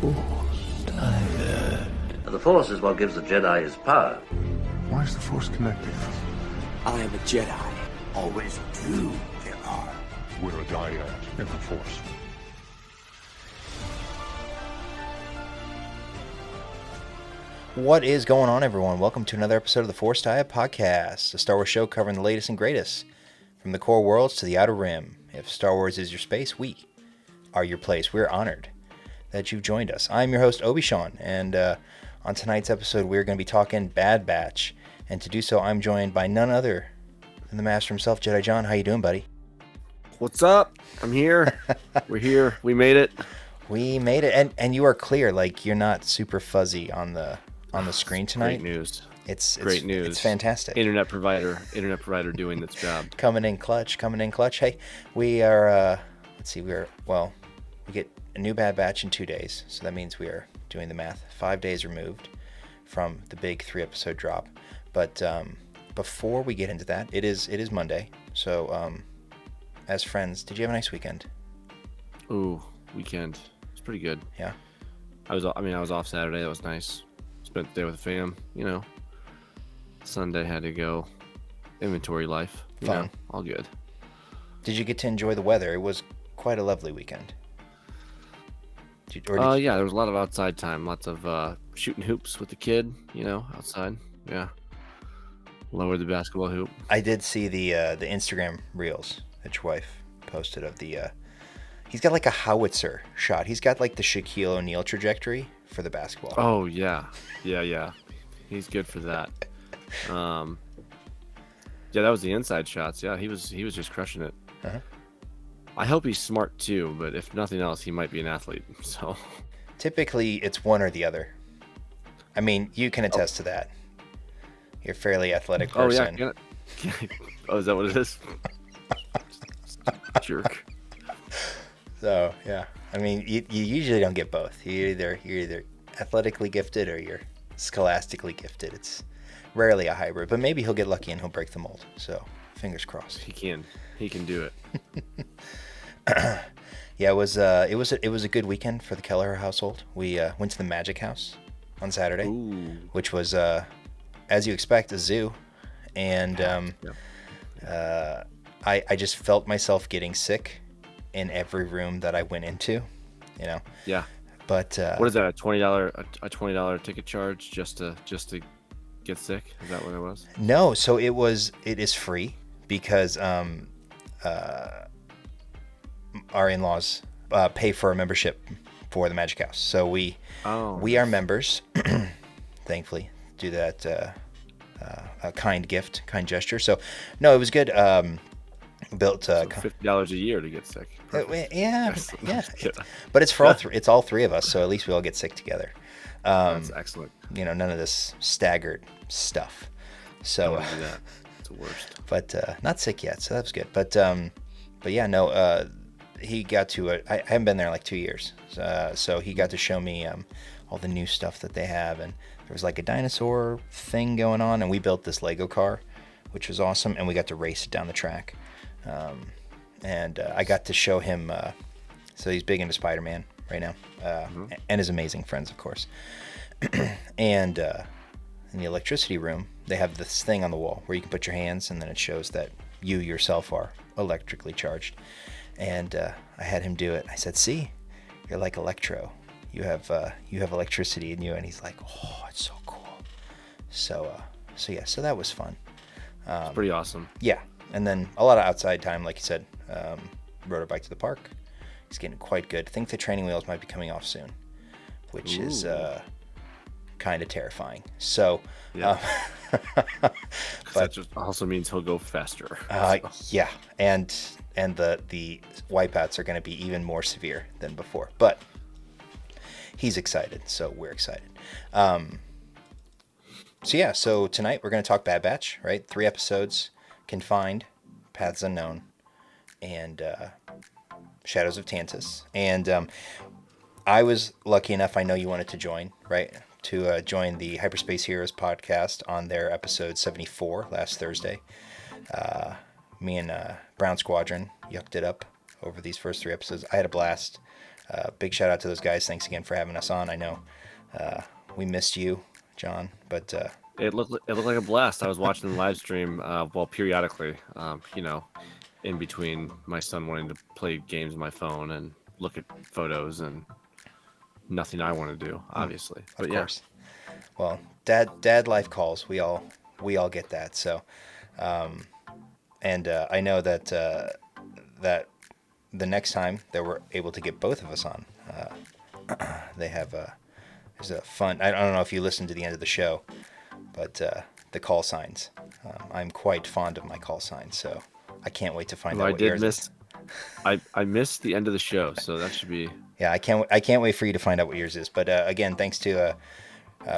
Force, tired. The Force is what gives the Jedi his power. Why is the Force connecting us? I am a Jedi. Always do, Jedi. We're a dyad in the Force. What is going on, everyone? Welcome to another episode of the Force Dyad Podcast, a Star Wars show covering the latest and greatest, from the core worlds to the outer rim. If Star Wars is your space, we are your place. We're honored that you've joined us. I'm your host, Obi-Shawn, and on tonight's episode, we're going to be talking Bad Batch. And to do so, I'm joined by none other than the master himself, Jedi John. How you doing, buddy? What's up? I'm here. We're here. We made it. We made it, and you are clear. Like, you're not super fuzzy on the screen tonight. Great news. It's great news. It's fantastic. Internet provider doing its job. Coming in clutch. Hey, we are. We get a new Bad Batch in 2 days, so that means we are doing the math. 5 days removed from the big 3-episode drop. But before we get into that, it is Monday. So, as friends, did you have a nice weekend? Ooh, weekend. It's pretty good. Yeah. I was off Saturday. That was nice. Spent the day with the fam. You know. Sunday had to go. Inventory life. Fun. All good. Did you get to enjoy the weather? It was quite a lovely weekend. Yeah, there was a lot of outside time. Lots of shooting hoops with the kid. You know, outside. Yeah. Lower the basketball hoop. I did see the Instagram reels that your wife posted of the. He's got like a howitzer shot. He's got like the Shaquille O'Neal trajectory for the basketball. Oh yeah. He's good for that. Yeah, that was the inside shots. Yeah, he was just crushing it. Uh-huh. I hope he's smart too, but if nothing else, he might be an athlete. So typically, it's one or the other. I mean, you can attest to that. You're a fairly athletic person. Oh yeah. Oh, is that what it is? Jerk. So yeah, I mean, you usually don't get both. You're either athletically gifted or you're scholastically gifted. It's rarely a hybrid, but maybe he'll get lucky and he'll break the mold. So fingers crossed. He can do it. Yeah, it was a good weekend for the Keller household. We went to the Magic House on Saturday, Ooh. which was as you expect, a zoo, and I just felt myself getting sick in every room that I went into, you know. Yeah. But what is that? A $20 ticket charge just to get sick? Is that what it was? No, so it is free because our in-laws pay for a membership for the Magic House. So we are members, thankfully, do that a kind gesture. So no, it was good. Built so $50 a year to get sick. Yeah. But it's for all three. It's all three of us, so at least we all get sick together. That's excellent. You know, none of this staggered stuff. So don't do that. It's the worst. But not sick yet, so that was good. But yeah, no. He got to. I haven't been there in like 2 years, so he got to show me all the new stuff that they have, and there was like a dinosaur thing going on, and we built this Lego car, which was awesome, and we got to race it down the track. And I got to show him. So he's big into Spider-Man right now, and his amazing friends, of course. And in the electricity room, they have this thing on the wall where you can put your hands, and then it shows that you yourself are electrically charged. And I had him do it. I said, "See, you're like Electro. You have electricity in you." And he's like, "Oh, it's so cool." So that was fun. It's pretty awesome. Yeah, and then a lot of outside time, like you said. Rode a bike to the park. He's getting quite good. I think the training wheels might be coming off soon, which is kind of terrifying. So, yeah. But that just also means he'll go faster. Yeah, and the wipeouts are going to be even more severe than before. But he's excited, so we're excited. So tonight we're going to talk Bad Batch, right? 3 episodes: Confined, Paths Unknown, and Shadows of Tantiss. And I was lucky enough, I know you wanted to join, right? To join the Hyperspace Heroes podcast on their episode 74 last Thursday. Me and Brown Squadron yucked it up over these first 3 episodes. I had a blast. Big shout out to those guys. Thanks again for having us on. I know we missed you, John, but It looked like a blast. I was watching the live stream, periodically, in between my son wanting to play games on my phone and look at photos and nothing I want to do, obviously. But of course. Well, dad life calls. We all get that. So, and I know that that the next time that we're able to get both of us on, they have there's a fun. I don't know if you listened to the end of the show, but the call signs. I'm quite fond of my call signs, so I can't wait to find out. I missed the end of the show, so that should be. Yeah, I can't wait for you to find out what yours is. But again, thanks to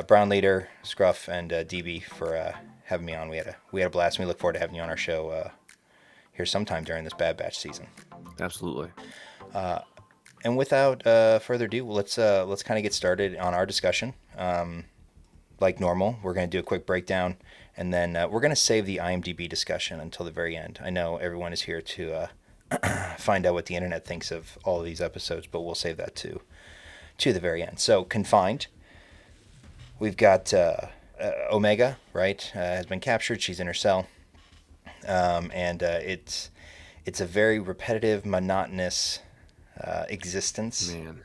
Brown Leader, Scruff, and DB for having me on. We had a blast, and we look forward to having you on our show here sometime during this Bad Batch season. Absolutely. And without further ado, let's kind of get started on our discussion. Like normal, we're going to do a quick breakdown, and then we're going to save the IMDb discussion until the very end. I know everyone is here to find out what the internet thinks of all of these episodes, but we'll save that to the very end. So, Confined. We've got Omega, right? Has been captured. She's in her cell, and it's a very repetitive, monotonous existence. Man.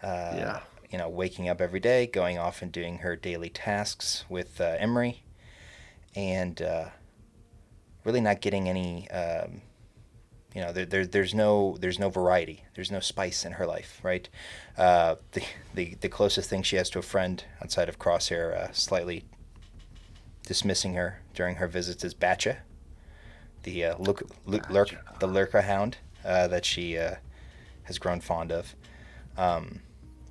Yeah. Waking up every day, going off and doing her daily tasks with Emery, and really not getting any. There's no variety. There's no spice in her life, right? The closest thing she has to a friend outside of Crosshair, slightly dismissing her during her visits, is Batcha, the lurker hound that she has grown fond of.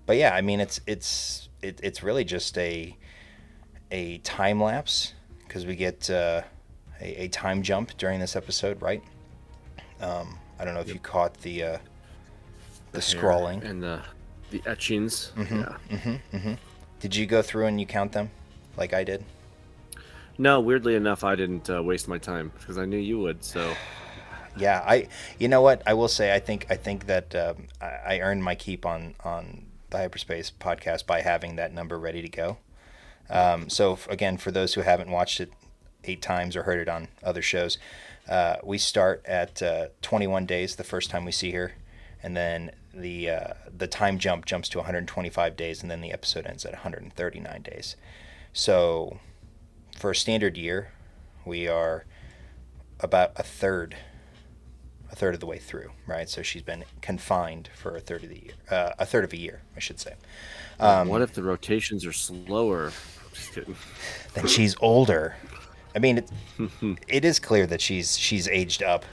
But yeah, I mean, it's really just a time lapse, because we get a time jump during this episode, right? I don't know if you caught the scrawling and the etchings. Mm-hmm, Yeah. Mm-hmm, mm-hmm. Did you go through and you count them like I did? No, weirdly enough, I didn't waste my time because I knew you would. So. Yeah, you know what? I will say, I think that I earned my keep on the Hyperspace podcast by having that number ready to go. So again, for those who haven't watched it 8 times or heard it on other shows, we start at 21 days the first time we see her, and then the time jumps to 125 days, and then the episode ends at 139 days. So for a standard year, we are about a third of the way through, right? So she's been confined for a third of a year, I should say. What if the rotations are slower? Just kidding. Then she's older. I mean, it is clear that she's aged up.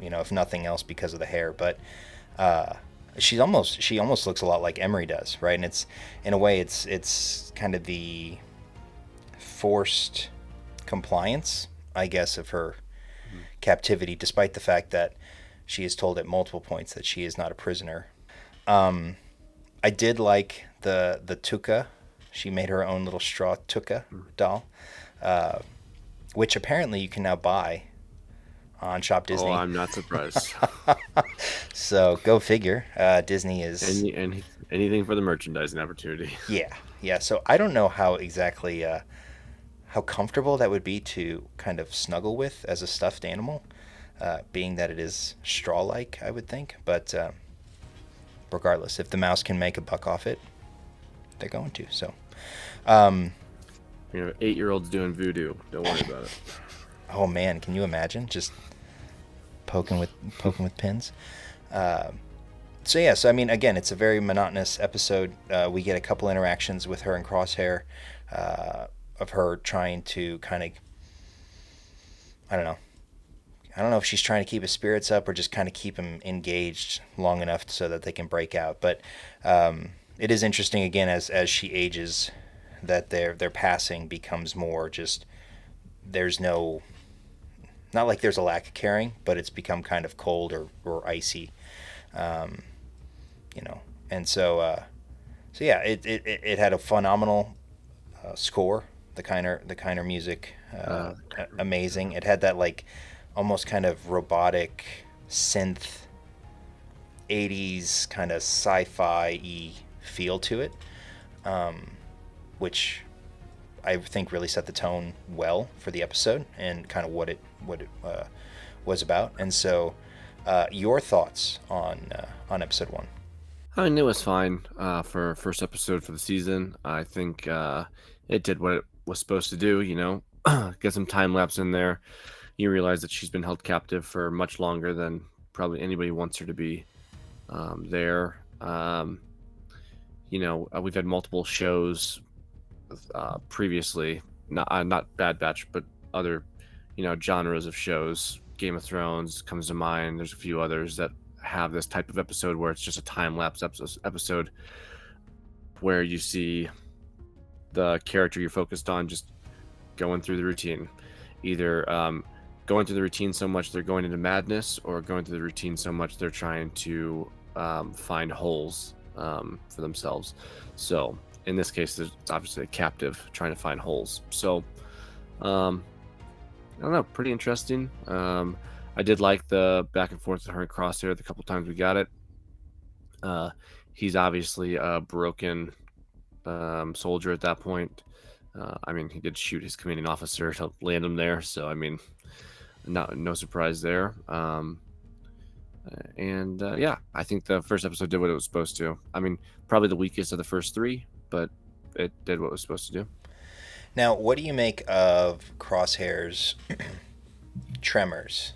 If nothing else because of the hair, but she almost looks a lot like Emery does, right? And it's, in a way, it's kind of the forced compliance, I guess, of her captivity, despite the fact that she is told at multiple points that she is not a prisoner. I did like the Tuca. She made her own little straw Tuca doll, which apparently you can now buy on Shop Disney. Oh, I'm not surprised. So go figure. Disney is anything for the merchandising opportunity. Yeah. So I don't know how exactly how comfortable that would be to kind of snuggle with as a stuffed animal, being that it is straw-like, I would think. But regardless, if the mouse can make a buck off it, they're going to. So, 8-year-olds doing voodoo. Don't worry about it. Oh man, can you imagine just poking with pins? So I mean, again, it's a very monotonous episode. We get a couple interactions with her and Crosshair, of her trying to kind of, I don't know if she's trying to keep his spirits up or just kind of keep him engaged long enough so that they can break out. But it is interesting, again, as she ages, that their passing becomes more just, there's no, not like there's a lack of caring, but it's become kind of cold or icy, and so yeah, it had a phenomenal score. The Kiner music, amazing. It had that like almost kind of robotic synth 80s kind of sci-fi-y feel to it, which I think really set the tone well for the episode and kind of what it was about. And so, your thoughts on episode 1? I mean, it was fine for first episode for the season. I think it did what it was supposed to do. Get some time lapse in there. You realize that she's been held captive for much longer than probably anybody wants her to be there. We've had multiple shows previously, not Bad Batch, but other, genres of shows. Game of Thrones comes to mind. There's a few others that have this type of episode where it's just a time-lapse episode where you see the character you're focused on just going through the routine. Either going through the routine so much they're going into madness, or going through the routine so much they're trying to find holes for themselves. So in this case, it's obviously a captive trying to find holes. So I don't know, pretty interesting. I did like the back and forth with her and Crosshair the couple times we got it. He's obviously a broken soldier at that point. He did shoot his commanding officer to land him there, so no surprise there. I think the first episode did what it was supposed to. Probably the weakest of the first 3, but it did what it was supposed to do. Now, what do you make of Crosshair's tremors?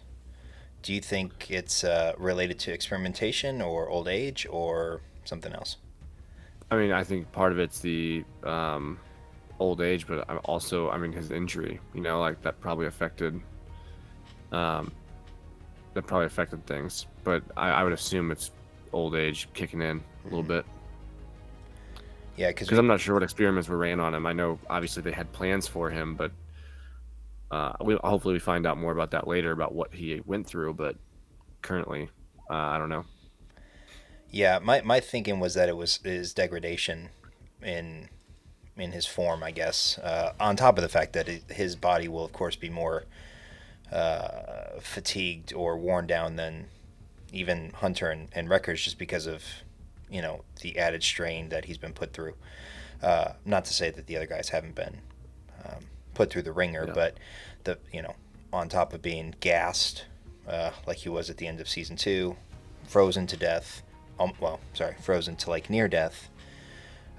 Do you think it's related to experimentation or old age or something else? I think part of it's the old age, but also, his injury. That probably affected things. But I would assume it's old age kicking in a little bit. Yeah, because I'm not sure what experiments were ran on him. I know obviously they had plans for him, but hopefully we find out more about that later, about what he went through. But currently, I don't know. Yeah, my thinking was that it was his degradation in his form, I guess. On top of the fact that his body will, of course, be more fatigued or worn down than even Hunter and Wreckers, just because of the added strain that he's been put through. Not to say that the other guys haven't been put through the ringer, but on top of being gassed like he was at the end of season 2, frozen to death. Frozen to near death.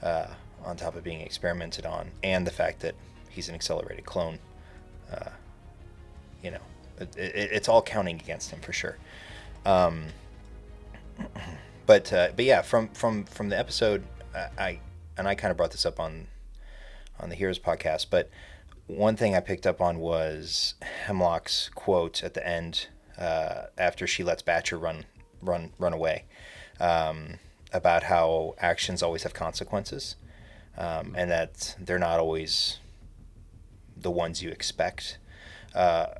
On top of being experimented on, and the fact that he's an accelerated clone. It's all counting against him for sure. But yeah, from the episode, I kind of brought this up on the Heroes podcast, but one thing I picked up on was Hemlock's quote at the end after she lets Batcher run away, about how actions always have consequences, and that they're not always the ones you expect.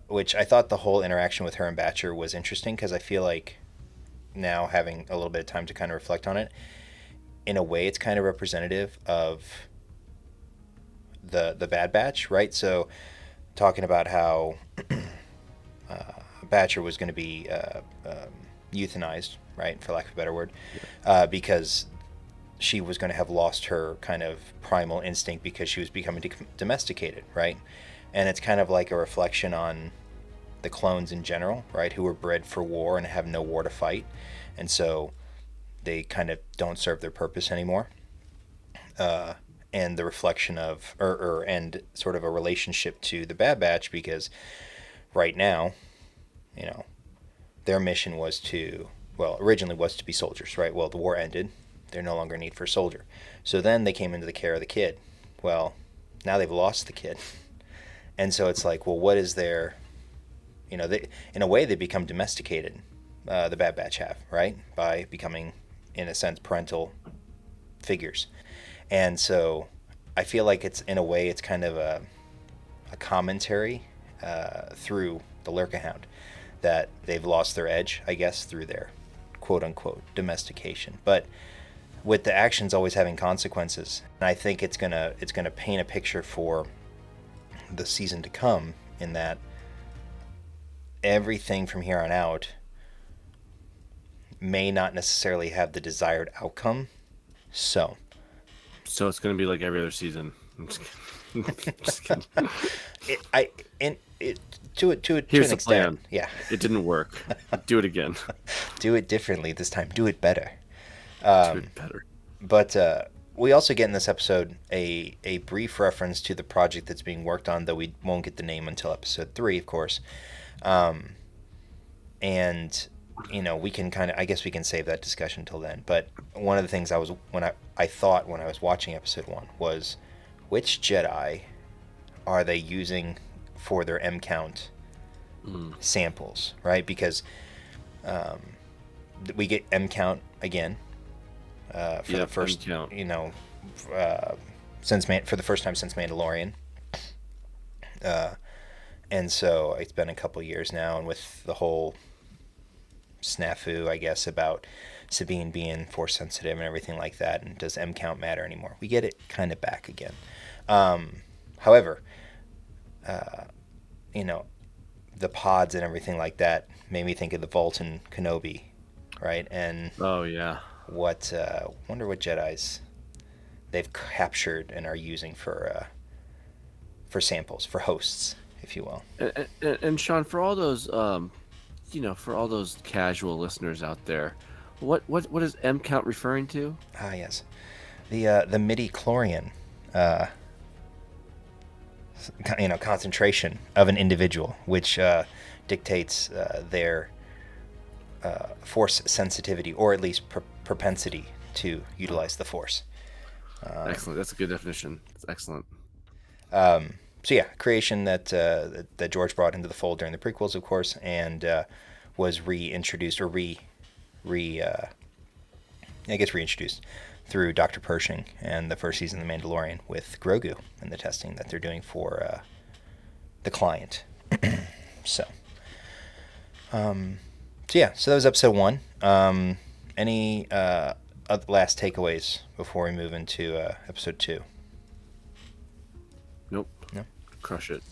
Which I thought the whole interaction with her and Batcher was interesting, because I feel like now, having a little bit of time to kind of reflect on it, in a way it's kind of representative of the Bad Batch, right? So talking about how Batcher was going to be euthanized, right, for lack of a better word, because she was going to have lost her kind of primal instinct because she was becoming domesticated, right? And it's kind of like a reflection on the clones in general, right, who were bred for war and have no war to fight, and so they kind of don't serve their purpose anymore. And the reflection of, and sort of a relationship to the Bad Batch, because right now, their mission was originally was to be soldiers, right? Well, the war ended. They're no longer need for a soldier. So then they came into the care of the kid. Well, now they've lost the kid. And so it's like, well, what is their, they, in a way they become domesticated, the Bad Batch have, right? By becoming, in a sense, parental figures. And so I feel like it's, in a way, it's kind of a commentary through the Lurker-Hound, that they've lost their edge, I guess, through their quote-unquote domestication. But with the actions always having consequences, and I think it's gonna paint a picture for the season to come, in that everything from here on out may not necessarily have the desired outcome. So it's going to be like every other season. I'm just kidding. Just kidding. To Here's an the extent, plan. yeah. It didn't work. Do it again. Do it differently this time. Do it better. Do it better. But we also get in this episode a brief reference to the project that's being worked on, though we won't get the name until episode 3, of course. And we can I guess we can save that discussion till then. But one of the things I thought when I was watching episode 1 was, which Jedi are they using for their M count samples, right? Because we get M count again for the first, for the first time since Mandalorian. And so it's been a couple years now, and with the whole snafu, I guess, about Sabine being force sensitive and everything like that, and does M count matter anymore? We get it kind of back again. However, the pods and everything like that made me think of the Vault and Kenobi, right? And oh yeah, wonder what Jedis they've captured and are using for samples, for hosts, if you will. And Sean, for all those for all those casual listeners out there, what is M count referring to? Ah, yes, the midi-chlorian concentration of an individual, which dictates their force sensitivity, or at least propensity to utilize the force. Excellent. That's a good definition. That's excellent. So yeah, creation that George brought into the fold during the prequels, of course, and was reintroduced through Dr. Pershing and the first season of The Mandalorian with Grogu and the testing that they're doing for the client. So that was episode 1. Any last takeaways before we move into episode 2? Nope. No? Crush it.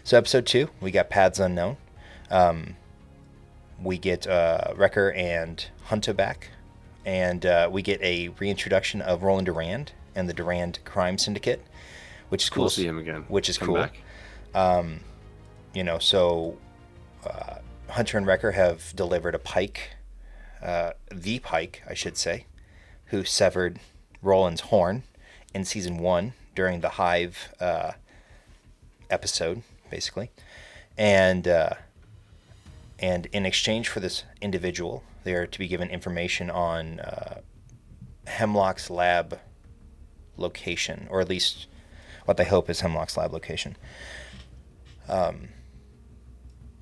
So episode 2, we got Paths Unknown. We get Wrecker and Hunter back. And we get a reintroduction of Roland Durand and the Durand Crime Syndicate, which is cool. We'll see him again. Which is cool. Back. So Hunter and Wrecker have delivered a Pike, the Pike, I should say, who severed Roland's horn in season 1 during the Hive episode, basically. And in exchange for this individual, they are to be given information on Hemlock's lab location, or at least what they hope is Hemlock's lab location.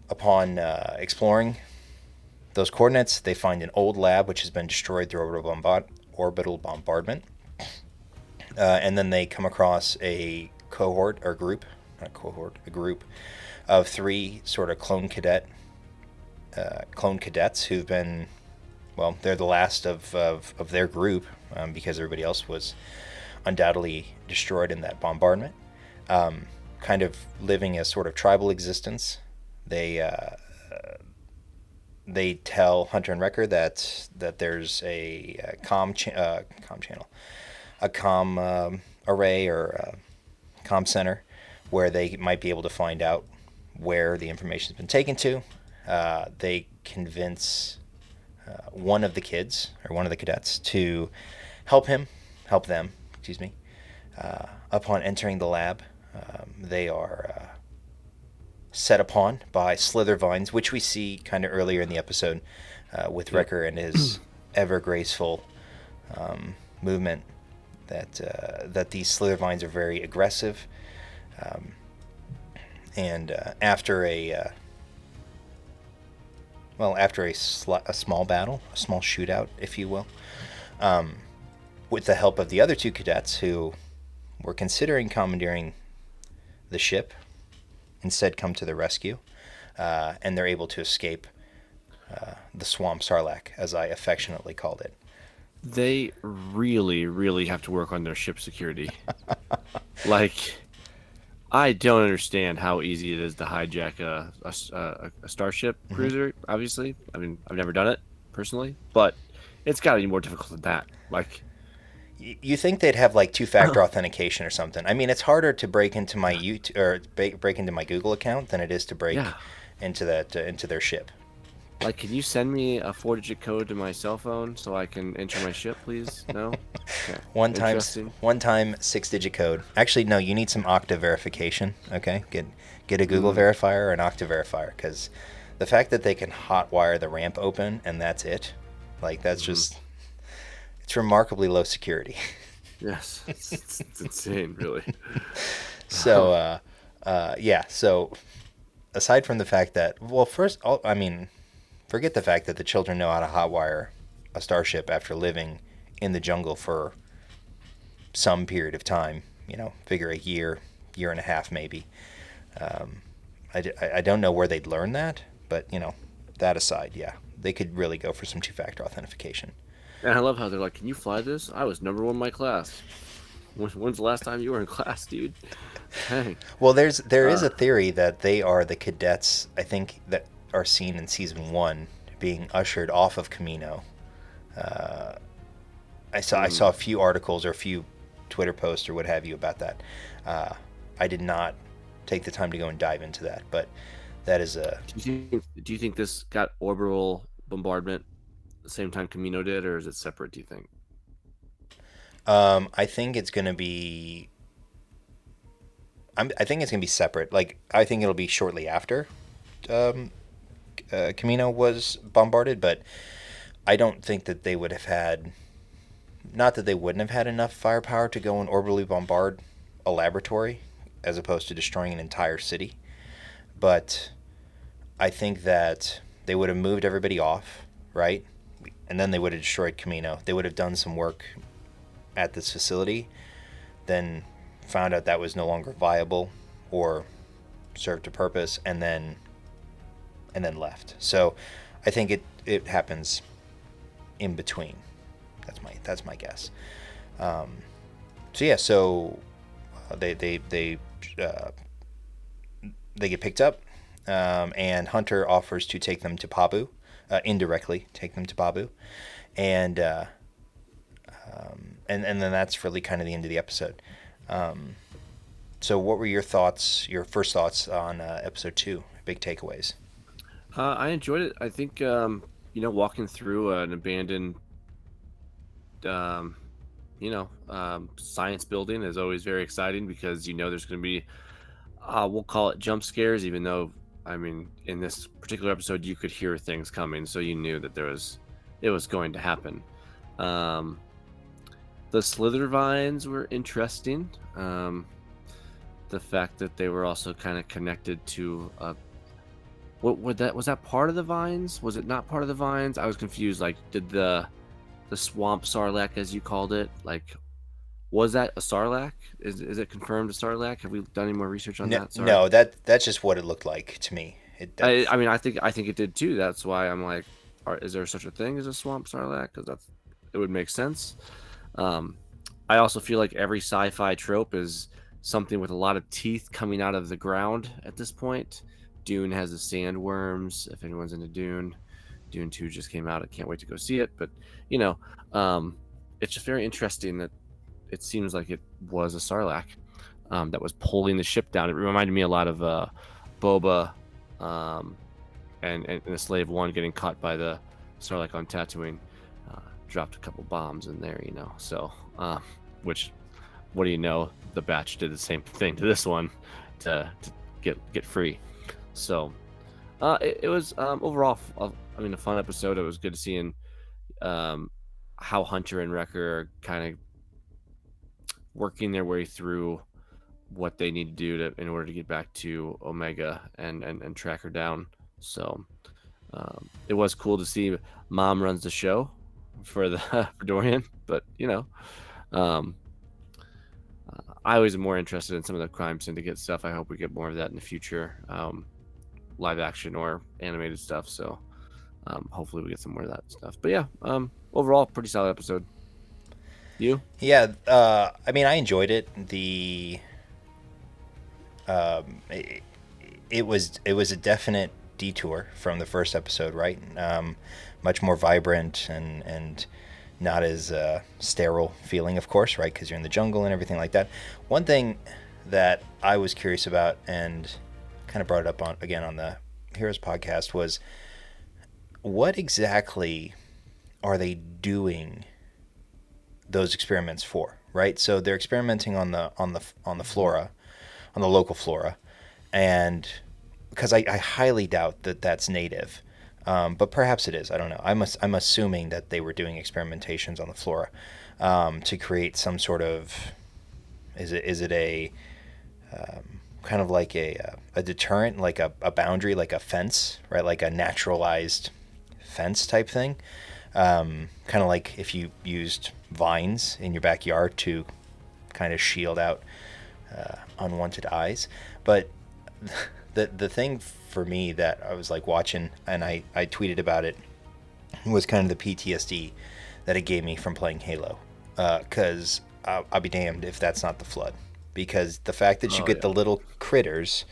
Upon exploring those coordinates, they find an old lab which has been destroyed through orbital bombardment. And then they come across a group of 3 sort of clone cadets who've been, they're the last of their group, because everybody else was undoubtedly destroyed in that bombardment. Kind of living a sort of tribal existence. They tell Hunter and Wrecker that there's a comm channel, a comm array, or a comm center, where they might be able to find out where the information's been taken to. They convince one of the cadets to help them. Upon entering the lab, they are set upon by slither vines, which we see kind of earlier in the episode with Wrecker and his ever graceful movement. That these slither vines are very aggressive, and after a small battle, a small shootout, if you will, with the help of the other 2 cadets who were considering commandeering the ship, instead come to the rescue, and they're able to escape the Swamp Sarlacc, as I affectionately called it. They really, really have to work on their ship security. I don't understand how easy it is to hijack a starship cruiser. Obviously, I mean, I've never done it, personally, but it's got to be more difficult than that. Like, you think they'd have like two-factor authentication or something? I mean, it's harder to break into my break into my Google account than it is to break into their ship. Like, can you send me a 4-digit code to my cell phone so I can enter my ship, please? No? Okay. One time 6-digit code. Actually, no, you need some Okta verification, okay? Get a Google verifier or an Okta verifier, because the fact that they can hotwire the ramp open and that's it, like, that's just, it's remarkably low security. Yes. It's insane, really. So, so aside from the fact that, well, first, I mean, forget the fact that the children know how to hotwire a starship after living in the jungle for some period of time. Figure a year and a half maybe. I don't know where they'd learn that, but that aside, yeah, they could really go for some two-factor authentication. And I love how they're like, "Can you fly this? I was number 1 in my class." When's the last time you were in class, dude? Dang. Well, there is a theory that they are the cadets, I think, that are seen in season 1 being ushered off of Kamino. I saw a few articles or a few Twitter posts or what have you about that. I did not take the time to go and dive into that, but that is a. Do you think this got orbital bombardment the same time Kamino did, or is it separate? Do you think? I think it's going to be. I think it's going to be separate. Like, I think it'll be shortly after Kamino was bombarded, but I don't think that they would have had. Not that they wouldn't have had enough firepower to go and orbitally bombard a laboratory as opposed to destroying an entire city, but I think that they would have moved everybody off, right? And then they would have destroyed Kamino. They would have done some work at this facility, then found out that was no longer viable or served a purpose, and then left. So I think it happens in between. That's my guess. So they get picked up, and Hunter offers to take them to Pabu, indirectly take them to Pabu, and then that's really kind of the end of the episode. So what were your first thoughts on episode 2? Big takeaways. I enjoyed it. I think walking through an abandoned science building is always very exciting, because there's going to be we'll call it jump scares, even though in this particular episode you could hear things coming, so you knew that it was going to happen. The slither vines were interesting. The fact that they were also kind of connected to was that part of the vines? Was it not part of the vines? I was confused. Like, did the swamp sarlacc, as you called it, like, was that a sarlacc? Is it confirmed a sarlacc? Have we done any more research on that? Sorry. No, that's just what it looked like to me. I think it did too. That's why I'm like, is there such a thing as a swamp sarlacc? Because it would make sense. I also feel like every sci-fi trope is something with a lot of teeth coming out of the ground at this point. Dune has the sandworms. If anyone's into Dune 2 just came out. I can't wait to go see it. But it's just very interesting that it seems like it was a sarlacc that was pulling the ship down. It reminded me a lot of Boba and the Slave One getting caught by the sarlacc on Tatooine. Dropped a couple bombs in there, So, which, what do you know? The batch did the same thing to this one to get free. So, it was overall, a fun episode. It was good to see how Hunter and Wrecker are kind of working their way through what they need to do in order to get back to Omega and track her down. So, it was cool to see Mom runs the show for Dorian, but I always am more interested in some of the Crime Syndicate stuff. I hope we get more of that in the future, live action or animated stuff. So hopefully we get some more of that stuff. But yeah, overall, pretty solid episode. You? Yeah, I enjoyed it. It was a definite detour from the first episode, right? much more vibrant and not as sterile feeling, of course, right? Because you're in the jungle and everything like that. One thing that I was curious about and kind of brought it up on the Heroes podcast was, what exactly are they doing those experiments for, right? So they're experimenting on the flora, on the local flora, and because I highly doubt that that's native, but perhaps it is. I don't know. I'm assuming that they were doing experimentations on the flora to create some sort of, is it a kind of like a deterrent, like a boundary, like a fence, right? Like a naturalized fence type thing. Kind of like if you used vines in your backyard to kind of shield out unwanted eyes. But the thing for me that I was like watching, and I tweeted about it, was kind of the PTSD that it gave me from playing Halo. Because I'll be damned if that's not the Flood. Because the fact that you get the little critters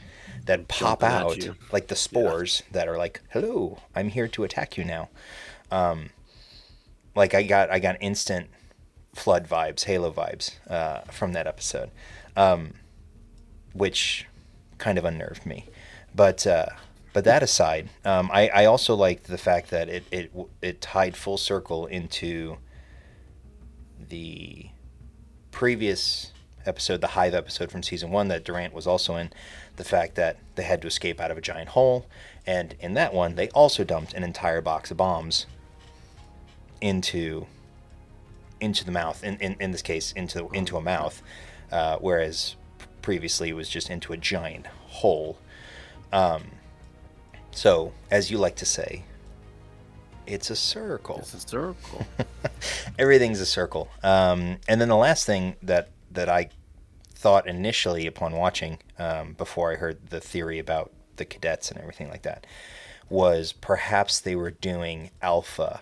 that pop out, like the spores that are like, hello, I'm here to attack you now. Like I got instant Flood vibes, Halo vibes from that episode, which kind of unnerved me. But that aside, I also liked the fact that it tied full circle into the previous episode, the Hive episode from season 1 that Durant was also in, the fact that they had to escape out of a giant hole, and in that one they also dumped an entire box of bombs into the mouth, in this case into a mouth, whereas previously it was just into a giant hole. So as you like to say, it's a circle. It's a circle. Everything's a circle. And then the last thing that I thought initially upon watching, before I heard the theory about the cadets and everything like that, was perhaps they were doing alpha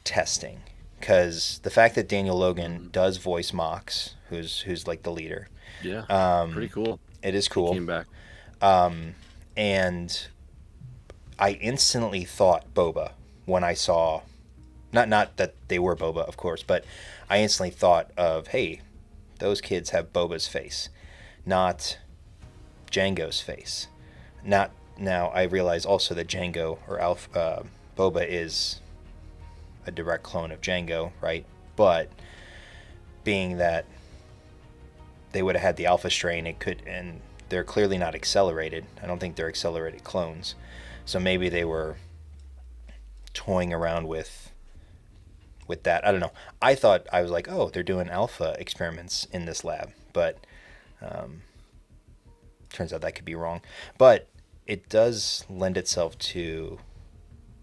testing. Because the fact that Daniel Logan does voice Mox, who's like the leader. Yeah, pretty cool. It is cool. He came back. And I instantly thought Boba when I saw, not that they were Boba, of course, but I instantly thought of, hey, those kids have Boba's face, not Jango's face. Now I realize also that Jango or Boba is a direct clone of Jango, right? But being that they would have had the alpha strain, and they're clearly not accelerated. I don't think they're accelerated clones. So maybe they were toying around with that. I don't know. I was like, oh, they're doing alpha experiments in this lab, but turns out that could be wrong. But it does lend itself to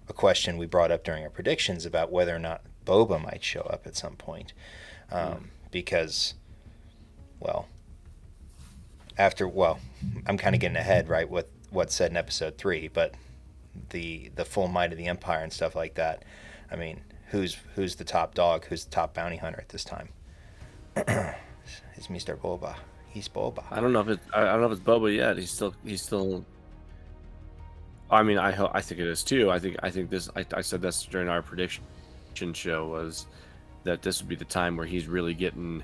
a question we brought up during our predictions about whether or not Boba might show up at some point, because, well, I'm kind of getting ahead, right, with what's said in episode 3, but the full might of the Empire and stuff like that. I mean, who's the top dog? Who's the top bounty hunter at this time? It's Mr. Boba. He's Boba. I don't know if it's Boba yet. He's still. I mean, I think it is too. I think this. I said this during our prediction show, was that this would be the time where he's really getting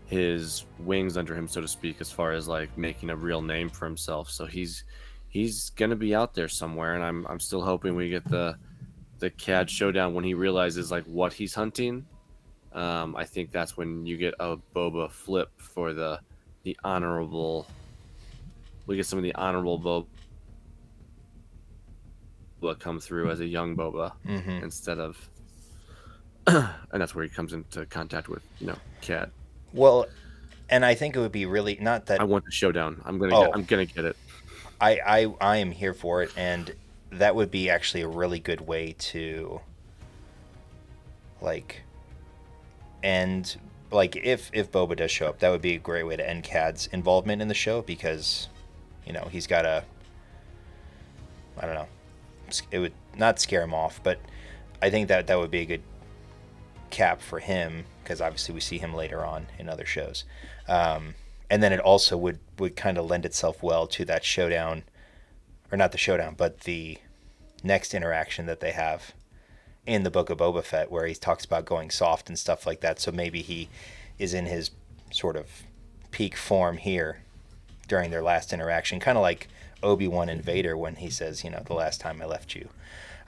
his wings under him, so to speak, as far as like making a real name for himself. So he's gonna be out there somewhere, and I'm still hoping we get the CAD showdown when he realizes like what he's hunting. I think that's when you get a Boba flip for the honorable. We get some of the honorable Boba come through as a young Boba instead of, and that's where he comes into contact with CAD. Well, and I think it would be really, not that I want the showdown. I'm gonna get it. I am here for it, and that would be actually a really good way to like end, like if Boba does show up, that would be a great way to end CAD's involvement in the show, because he's got a, I don't know, it would not scare him off, but I think that would be a good cap for him, because obviously we see him later on in other shows, and then it also would kind of lend itself well to that showdown, or not the showdown, but the next interaction that they have in the book of Boba Fett, where he talks about going soft and stuff like that. So maybe he is in his sort of peak form here during their last interaction, kind of like Obi-Wan and Vader when he says, the last time I left you,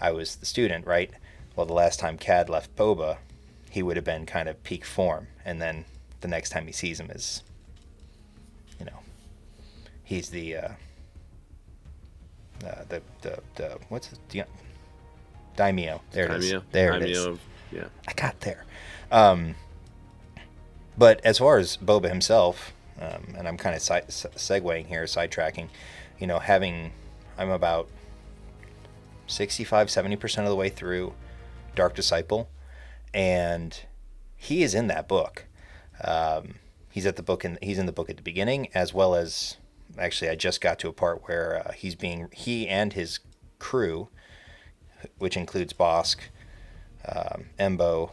I was the student, right? Well, the last time Cad left Boba, he would have been kind of peak form, and then the next time he sees him is, he's the what's it? Daimyo. There it is. There it is. Yeah. I got there. But as far as Boba himself, and I'm kind of segueing here, sidetracking, I'm about 65-70% of the way through Dark Disciple, and he is in that book. He's in the book at the beginning, as well as, actually, I just got to a part where he and his crew, which includes Bosk, Embo,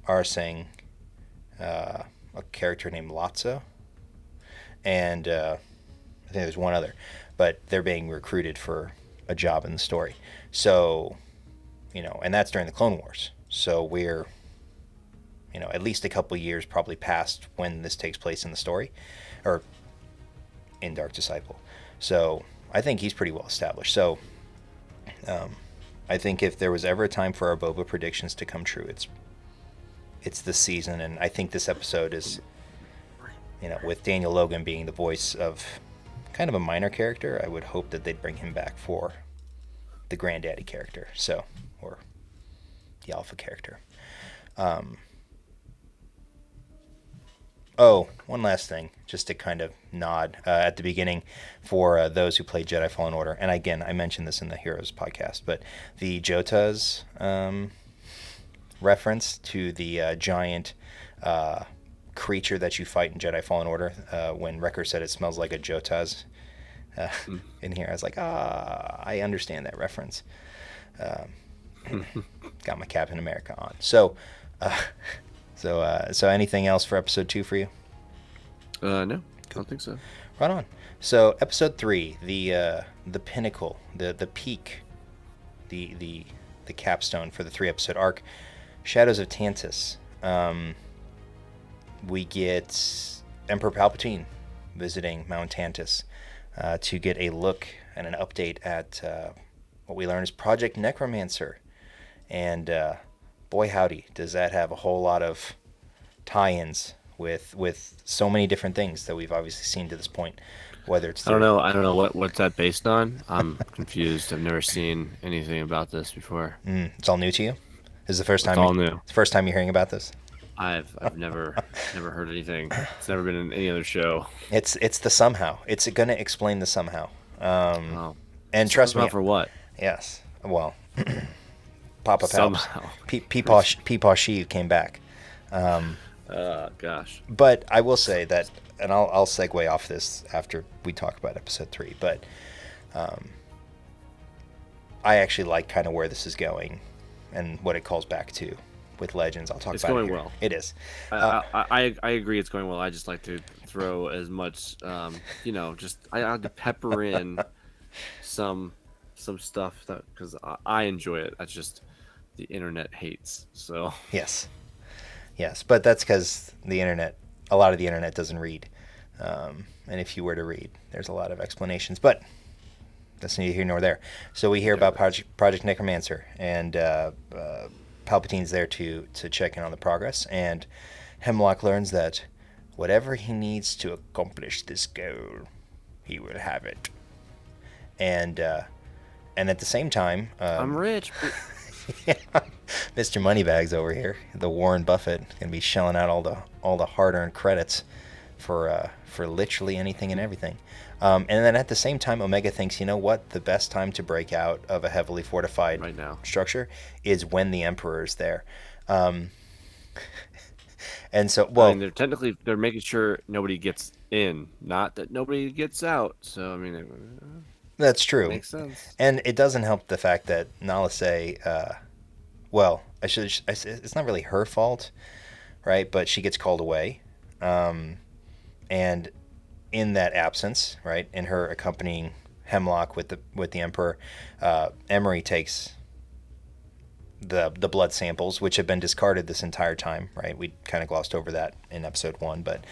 Arsing, a character named Lotso, and I think there's one other, but they're being recruited for a job in the story. So, and that's during the Clone Wars. So we're, at least a couple years probably past when this takes place in the story, or in Dark Disciple. So I think he's pretty well established. So I think if there was ever a time for our Boba predictions to come true, it's this season. And I think this episode is, with Daniel Logan being the voice of kind of a minor character, I would hope that they'd bring him back for the granddaddy character, or the alpha character. One last thing, just to kind of nod at the beginning for those who played Jedi Fallen Order. And again, I mentioned this in the Heroes podcast, but the Jotas reference to the giant creature that you fight in Jedi Fallen Order, when Wrecker said it smells like a Jotas in here, I was like, I understand that reference. Got my Captain America on. So anything else for episode 2 for you? No, I don't think so. Right on. So episode 3, the pinnacle, the peak, the capstone for the 3-episode arc, Shadows of Tantiss. We get Emperor Palpatine visiting Mount Tantiss to get a look and an update at what we learn is Project Necromancer. And boy howdy, does that have a whole lot of tie-ins with so many different things that we've obviously seen to this point. Whether it's I don't know what's that based on. I'm confused. I've never seen anything about this before. It's all new to you? This is the first time. It's all new. It's the first time you're hearing about this. I've never heard anything. It's never been in any other show. It's the somehow. It's going to explain the somehow. And trust me. For what? Yes. Well, Papa Palps. Somehow. Peepaw Sheev came back. Gosh. But I will say that, and I'll segue off this after we talk about episode 3, but I actually like kind of where this is going and what it calls back to with Legends. I'll talk about it. It's going here. well. It is. I agree it's going well. I just like to throw as much, just I have to pepper in some stuff that, because I enjoy it. That's just the internet hates. So Yes, but that's because a lot of the internet doesn't read. And if you were to read, there's a lot of explanations. But that's neither here nor there. So we hear about Project Necromancer, and Palpatine's there to check in on the progress. And Hemlock learns that whatever he needs to accomplish this goal, he will have it. And at the same time, I'm rich. yeah, Mr. Moneybags over here, the Warren Buffett, gonna be shelling out all the hard-earned credits for literally anything and everything. And then at the same time, Omega thinks, you know what, the best time to break out of a heavily fortified right now structure is when the Emperor is there. And so, well, I mean, they're making sure nobody gets in, not that nobody gets out. So I mean, that's true. Makes sense. And it doesn't help the fact that Nalase, it's not really her fault, right? But she gets called away. And in that absence, right, in her accompanying Hemlock with the Emperor, Emery takes the blood samples, which have been discarded this entire time, right? We kind of glossed over that in episode 1, but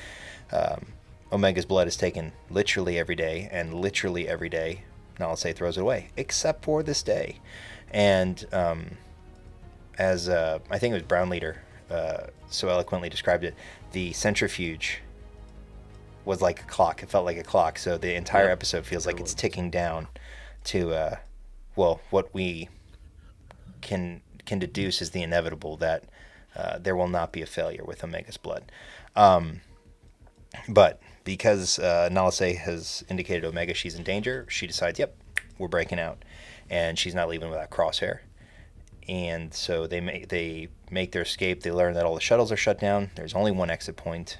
Omega's blood is taken literally every day, and literally every day, now let's say throws it away, except for this day. And as I think it was Brown Leader so eloquently described it, the centrifuge was like a clock. It felt like a clock. So the entire episode feels like it's ticking down to, what we can deduce is the inevitable, that there will not be a failure with Omega's blood. But because Nalase has indicated Omega she's in danger, she decides, yep, we're breaking out. And she's not leaving without Crosshair. And so they make their escape. They learn that all the shuttles are shut down. There's only one exit point,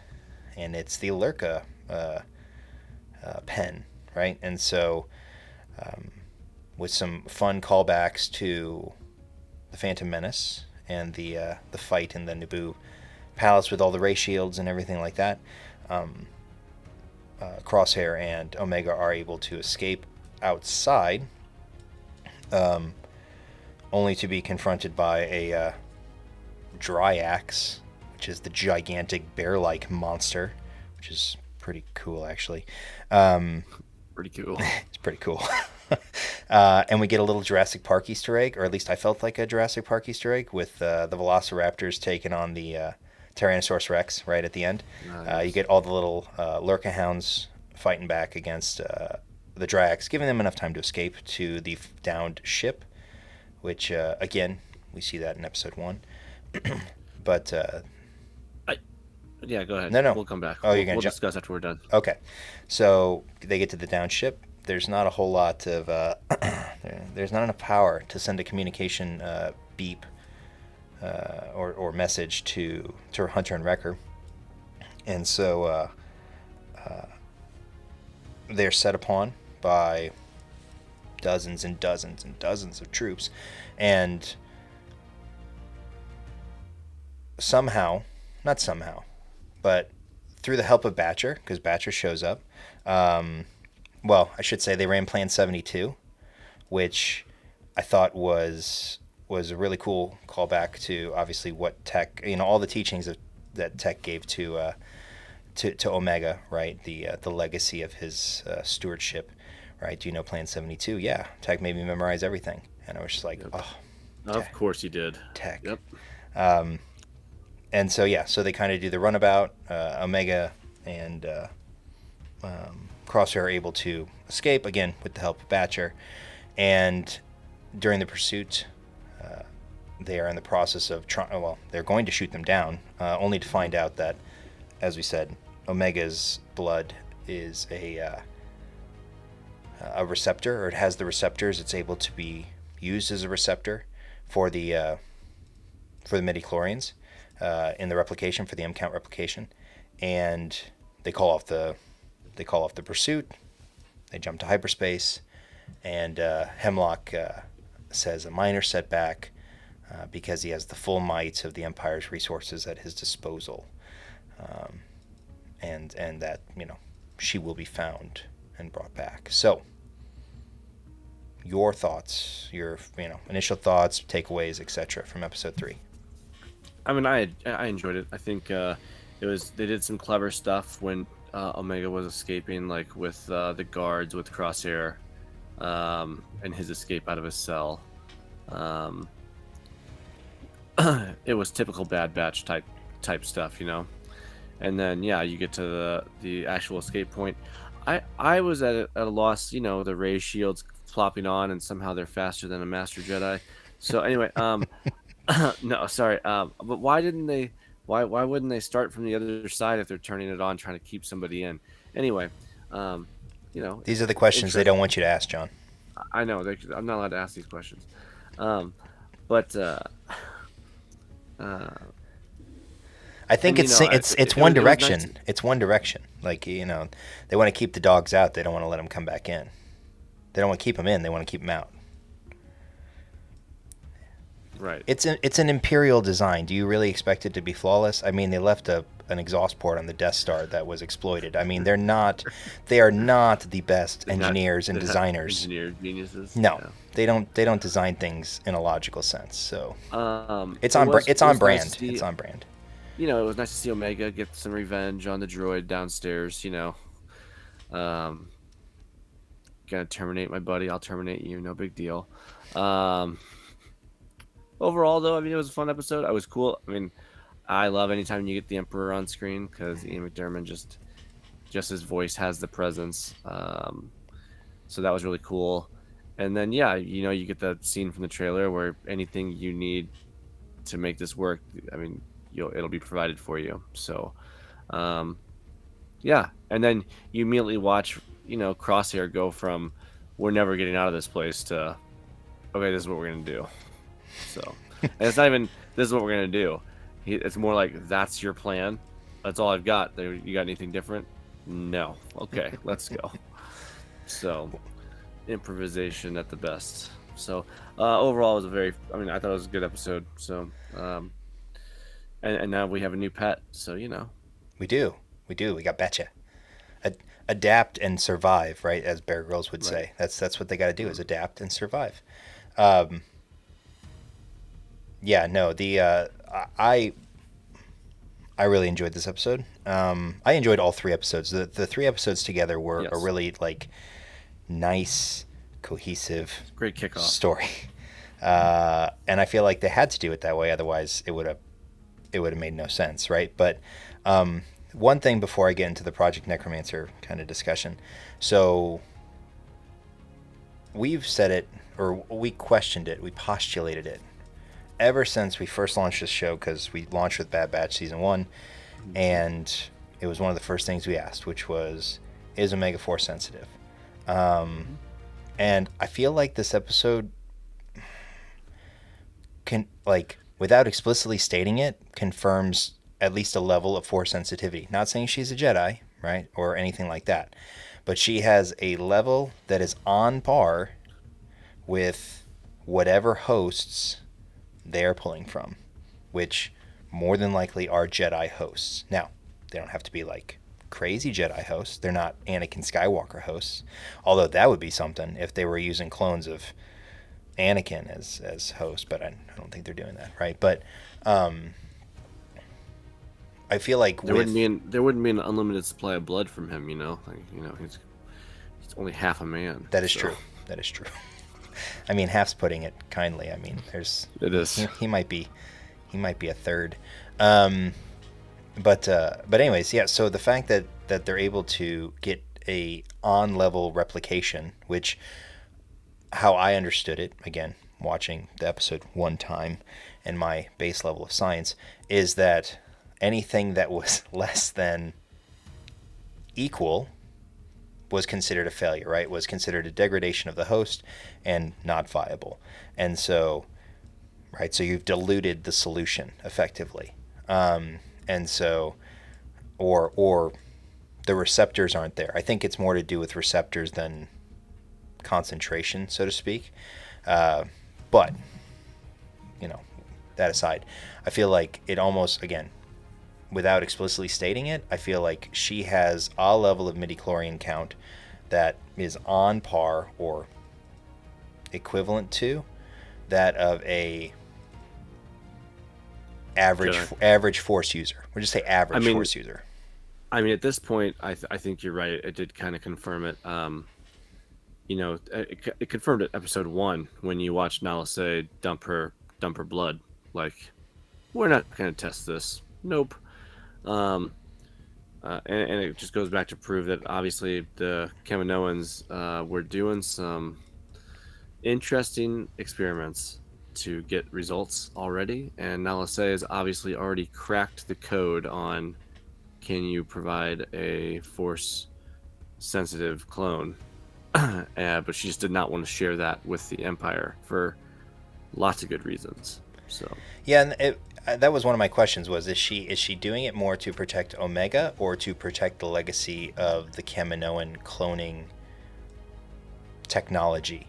and it's the Lurka pen, right? And so with some fun callbacks to the Phantom Menace and the fight in the Naboo Palace with all the ray shields and everything like that, Crosshair and Omega are able to escape outside, only to be confronted by a Dryax, which is the gigantic bear-like monster, which is pretty cool, actually. Pretty cool. It's pretty cool. And we get a little Jurassic Park Easter egg, or at least I felt like a Jurassic Park Easter egg, with the Velociraptors taking on the Tyrannosaurus Rex right at the end. Nice. You get all the little Lurka hounds fighting back against the Dryax, giving them enough time to escape to the downed ship, which, again, we see that in episode 1. But... yeah, go ahead. No. We'll come back. Oh, you're going to discuss after we're done. Okay. So they get to the downed ship. There's not a whole lot of... there's not enough power to send a communication beep or message to Hunter and Wrecker. And so they're set upon by dozens and dozens and dozens of troops. And not somehow, but through the help of Batcher, because Batcher shows up, I should say they ran Plan 72, which I thought was a really cool callback to obviously what Tech, all the teachings that Tech gave to Omega, right? The legacy of his stewardship, right? Do you know Plan 72? Yeah, Tech made me memorize everything, and I was just like, oh, of course you did. Tech. Yep. And so so they kind of do the runabout. Omega and Crosshair are able to escape again with the help of Batcher, and during the pursuit, they are in the process of they're going to shoot them down, only to find out that, as we said, Omega's blood is a receptor, or it has the receptors. It's able to be used as a receptor for the midichlorians in the replication, for the M-count replication, and they call off the pursuit. They jump to hyperspace, and Hemlock says a minor setback because he has the full might of the Empire's resources at his disposal, and that she will be found and brought back. So, your thoughts, your initial thoughts, takeaways, etc. from episode 3. I mean, I enjoyed it. I think they did some clever stuff when Omega was escaping, like with the guards, with Crosshair, and his escape out of his cell. It was typical Bad Batch type stuff, And then you get to the actual escape point. I was at a loss, the ray shields flopping on, and somehow they're faster than a Master Jedi. So anyway, no, sorry. But why didn't they? Why wouldn't they start from the other side if they're turning it on, trying to keep somebody in? Anyway, these are the questions they don't want you to ask, John. I know. I'm not allowed to ask these questions. I think it's one direction. Nice. It's one direction. Like they want to keep the dogs out. They don't want to let them come back in. They don't want to keep them in. They want to keep them out. Right. It's an Imperial design. Do you really expect it to be flawless? I mean, they left an exhaust port on the Death Star that was exploited. I mean, they are not the best engineers and designers. Engineer geniuses. No, Yeah. they don't design things in a logical sense. So it's it on was brand. nice to see- It's on brand. You know, it was nice to see Omega get some revenge on the droid downstairs. You know, gonna terminate my buddy. I'll terminate you. No big deal. Overall, though, I mean, it was a fun episode. I was cool. I mean, I love anytime you get the Emperor on screen because Ian McDiarmid just his voice has the presence. So that was really cool. And then, yeah, you know, you get that scene from the trailer where anything you need to make this work, I mean, it'll be provided for you. So, yeah. And then you immediately watch, you know, Crosshair go from "we're never getting out of this place" to "okay, this is what we're gonna do." So, and it's not even "this is what we're gonna do." It's more like, "that's your plan. That's all I've got. You got anything different?" No. Okay, let's go. So, improvisation at the best. So, overall, it was I thought it was a good episode. So, and now we have a new pet. So, you know. We do. We got Betcha. Adapt and survive, right? As Bear Grylls would say. That's what they got to do is adapt and survive. Yeah, no, I really enjoyed this episode. I enjoyed all 3 episodes. The 3 episodes together were a really like nice, cohesive, great kickoff story. And I feel like they had to do it that way, otherwise it would have made no sense, right? But one thing before I get into the Project Necromancer kind of discussion. So we've said it, or we questioned it, we postulated it ever since we first launched this show, because we launched with Bad Batch Season 1, and it was one of the first things we asked, which was, is Omega Force sensitive? And I feel like this episode can, like, without explicitly stating it, confirms at least a level of Force sensitivity. Not saying she's a Jedi, right, or anything like that, but she has a level that is on par with whatever hosts they're pulling from, which more than likely are Jedi hosts. Now, they don't have to be like crazy Jedi hosts. They're not Anakin Skywalker hosts, although that would be something if they were using clones of Anakin as hosts, but I don't think they're doing that, right? But I feel like there wouldn't be an unlimited supply of blood from him, you know? Like, you know, he's only half a man. That is true. That is true. I mean, half's putting it kindly. I mean, it is. He might be a third. But anyways, yeah. So the fact that they're able to get a on level replication, which, how I understood it, again, watching the episode one time, and my base level of science is that anything that was less than equal was considered a failure, right? Was considered a degradation of the host and not viable. And so, right, so you've diluted the solution effectively. And so, or the receptors aren't there. I think it's more to do with receptors than concentration, so to speak. But, you know, that aside, I feel like it almost, again, without explicitly stating it, I feel like she has a level of midichlorian count that is on par or equivalent to that of a average Force user. We'll just say average Force user. I mean, at this point, I think you're right. It did kind of confirm it. You know, it confirmed it episode 1 when you watched Nala say dump her blood. Like, we're not going to test this. Nope. And it just goes back to prove that obviously the Kaminoans were doing some interesting experiments to get results already, and Nala Se has obviously already cracked the code on can you provide a Force sensitive clone, but she just did not want to share that with the Empire for lots of good reasons. So yeah, and that was one of my questions, was is she doing it more to protect Omega or to protect the legacy of the Kaminoan cloning technology?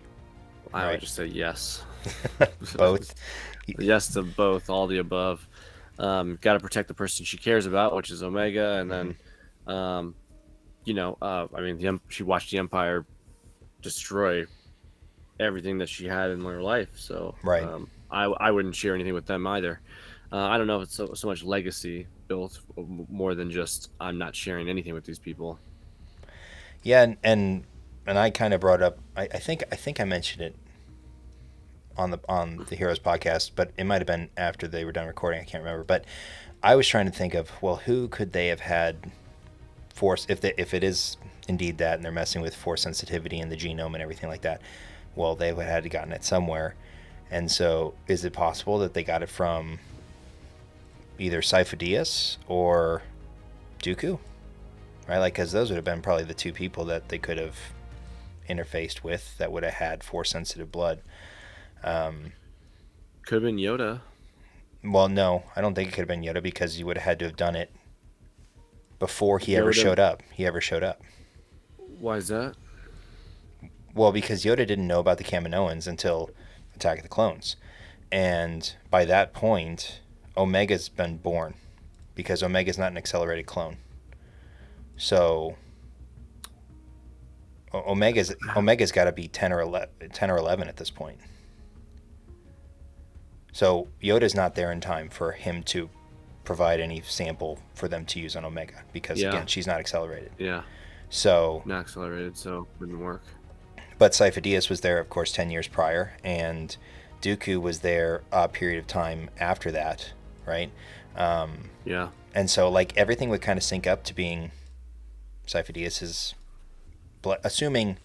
I would just say yes. Both. Yes to both, all the above. Got to protect the person she cares about, which is Omega, and then, I mean, she watched the Empire destroy everything that she had in her life. So, Right. I wouldn't share anything with them either. I don't know if it's so much legacy built more than just I'm not sharing anything with these people. Yeah, and I kind of brought up. I think I mentioned it on the Heroes podcast, but it might have been after they were done recording. I can't remember. But I was trying to think of, well, who could they have had force if it is indeed that, and they're messing with force sensitivity and the genome and everything like that. Well, they would have had gotten it somewhere, and so is it possible that they got it from either Sifo-Dyas or Dooku? Right, like, because those would have been probably the two people that they could have interfaced with that would have had force sensitive blood. Could have been Yoda. Well, no, I don't think it could have been Yoda, because you would have had to have done it before he ever showed up. Why is that? Well, because Yoda didn't know about the Kaminoans until Attack of the Clones, and by that point, Omega's been born, because Omega's not an accelerated clone. So Omega's got to be 10 or 11 at this point. So Yoda's not there in time for him to provide any sample for them to use on Omega, because again, she's not accelerated. Yeah. So not accelerated, so wouldn't work. But Sifo-Dyas was there, of course, 10 years prior, and Dooku was there a period of time after that, right? Yeah. And so, like, everything would kind of sync up to being Sifo-Dyas's blood, assuming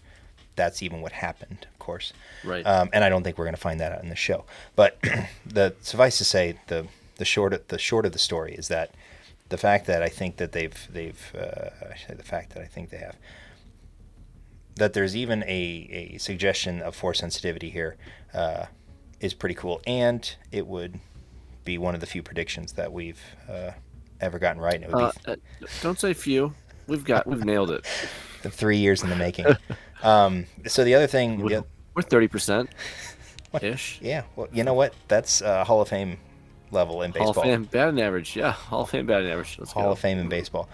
that's even what happened, of course. Right. And I don't think we're going to find that out in the show. But suffice to say, the short of the story is that the fact that I think that that there's even a suggestion of force sensitivity here is pretty cool, and it would be one of the few predictions that we've ever gotten right. And it would be don't say few. We've nailed it. The 3 years in the making. So the other thing, we're 30% ish. Yeah. Well, you know what? That's Hall of Fame level in baseball. Hall of Fame batting average. Yeah, Hall of Fame batting average. Let's Hall go. of Fame in baseball.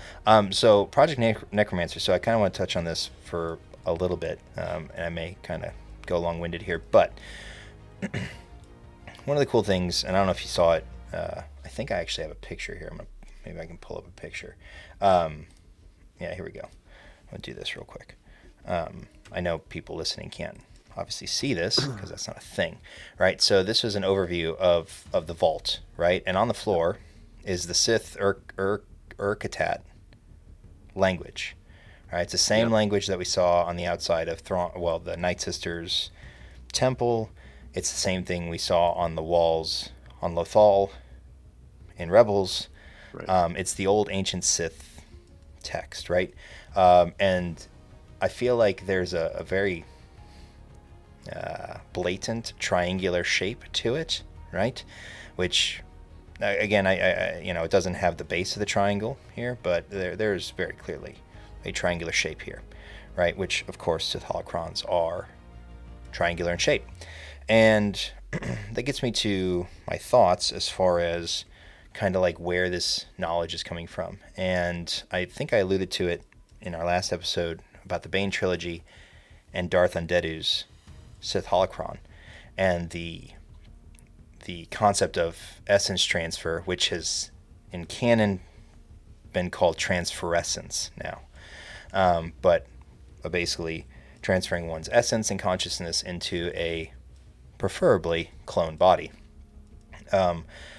So Project Necromancer. So I kind of want to touch on this for a little bit, and I may kind of go long-winded here, but one of the cool things, and I don't know if you saw it, I think I actually have a picture here. Maybe I can pull up a picture. Yeah, here we go. I'm going to do this real quick. I know people listening can't obviously see this because that's not a thing, right? So this was an overview of the vault, right? And on the floor is the Sith Urkatat language. Right, it's the same language that we saw on the outside of the Night Sisters temple. It's the same thing we saw on the walls on Lothal in Rebels. Right. It's the old ancient Sith text, right? And I feel like there's a very blatant triangular shape to it, right? Which, again, I it doesn't have the base of the triangle here, but there's very clearly a triangular shape here, right? Which, of course, Sith holocrons are triangular in shape. And that gets me to my thoughts as far as kind of like where this knowledge is coming from. And I think I alluded to it in our last episode about the Bane trilogy and Darth Undeadu's Sith holocron and the concept of essence transfer, which has in canon been called transferescence now. But basically transferring one's essence and consciousness into a preferably clone body.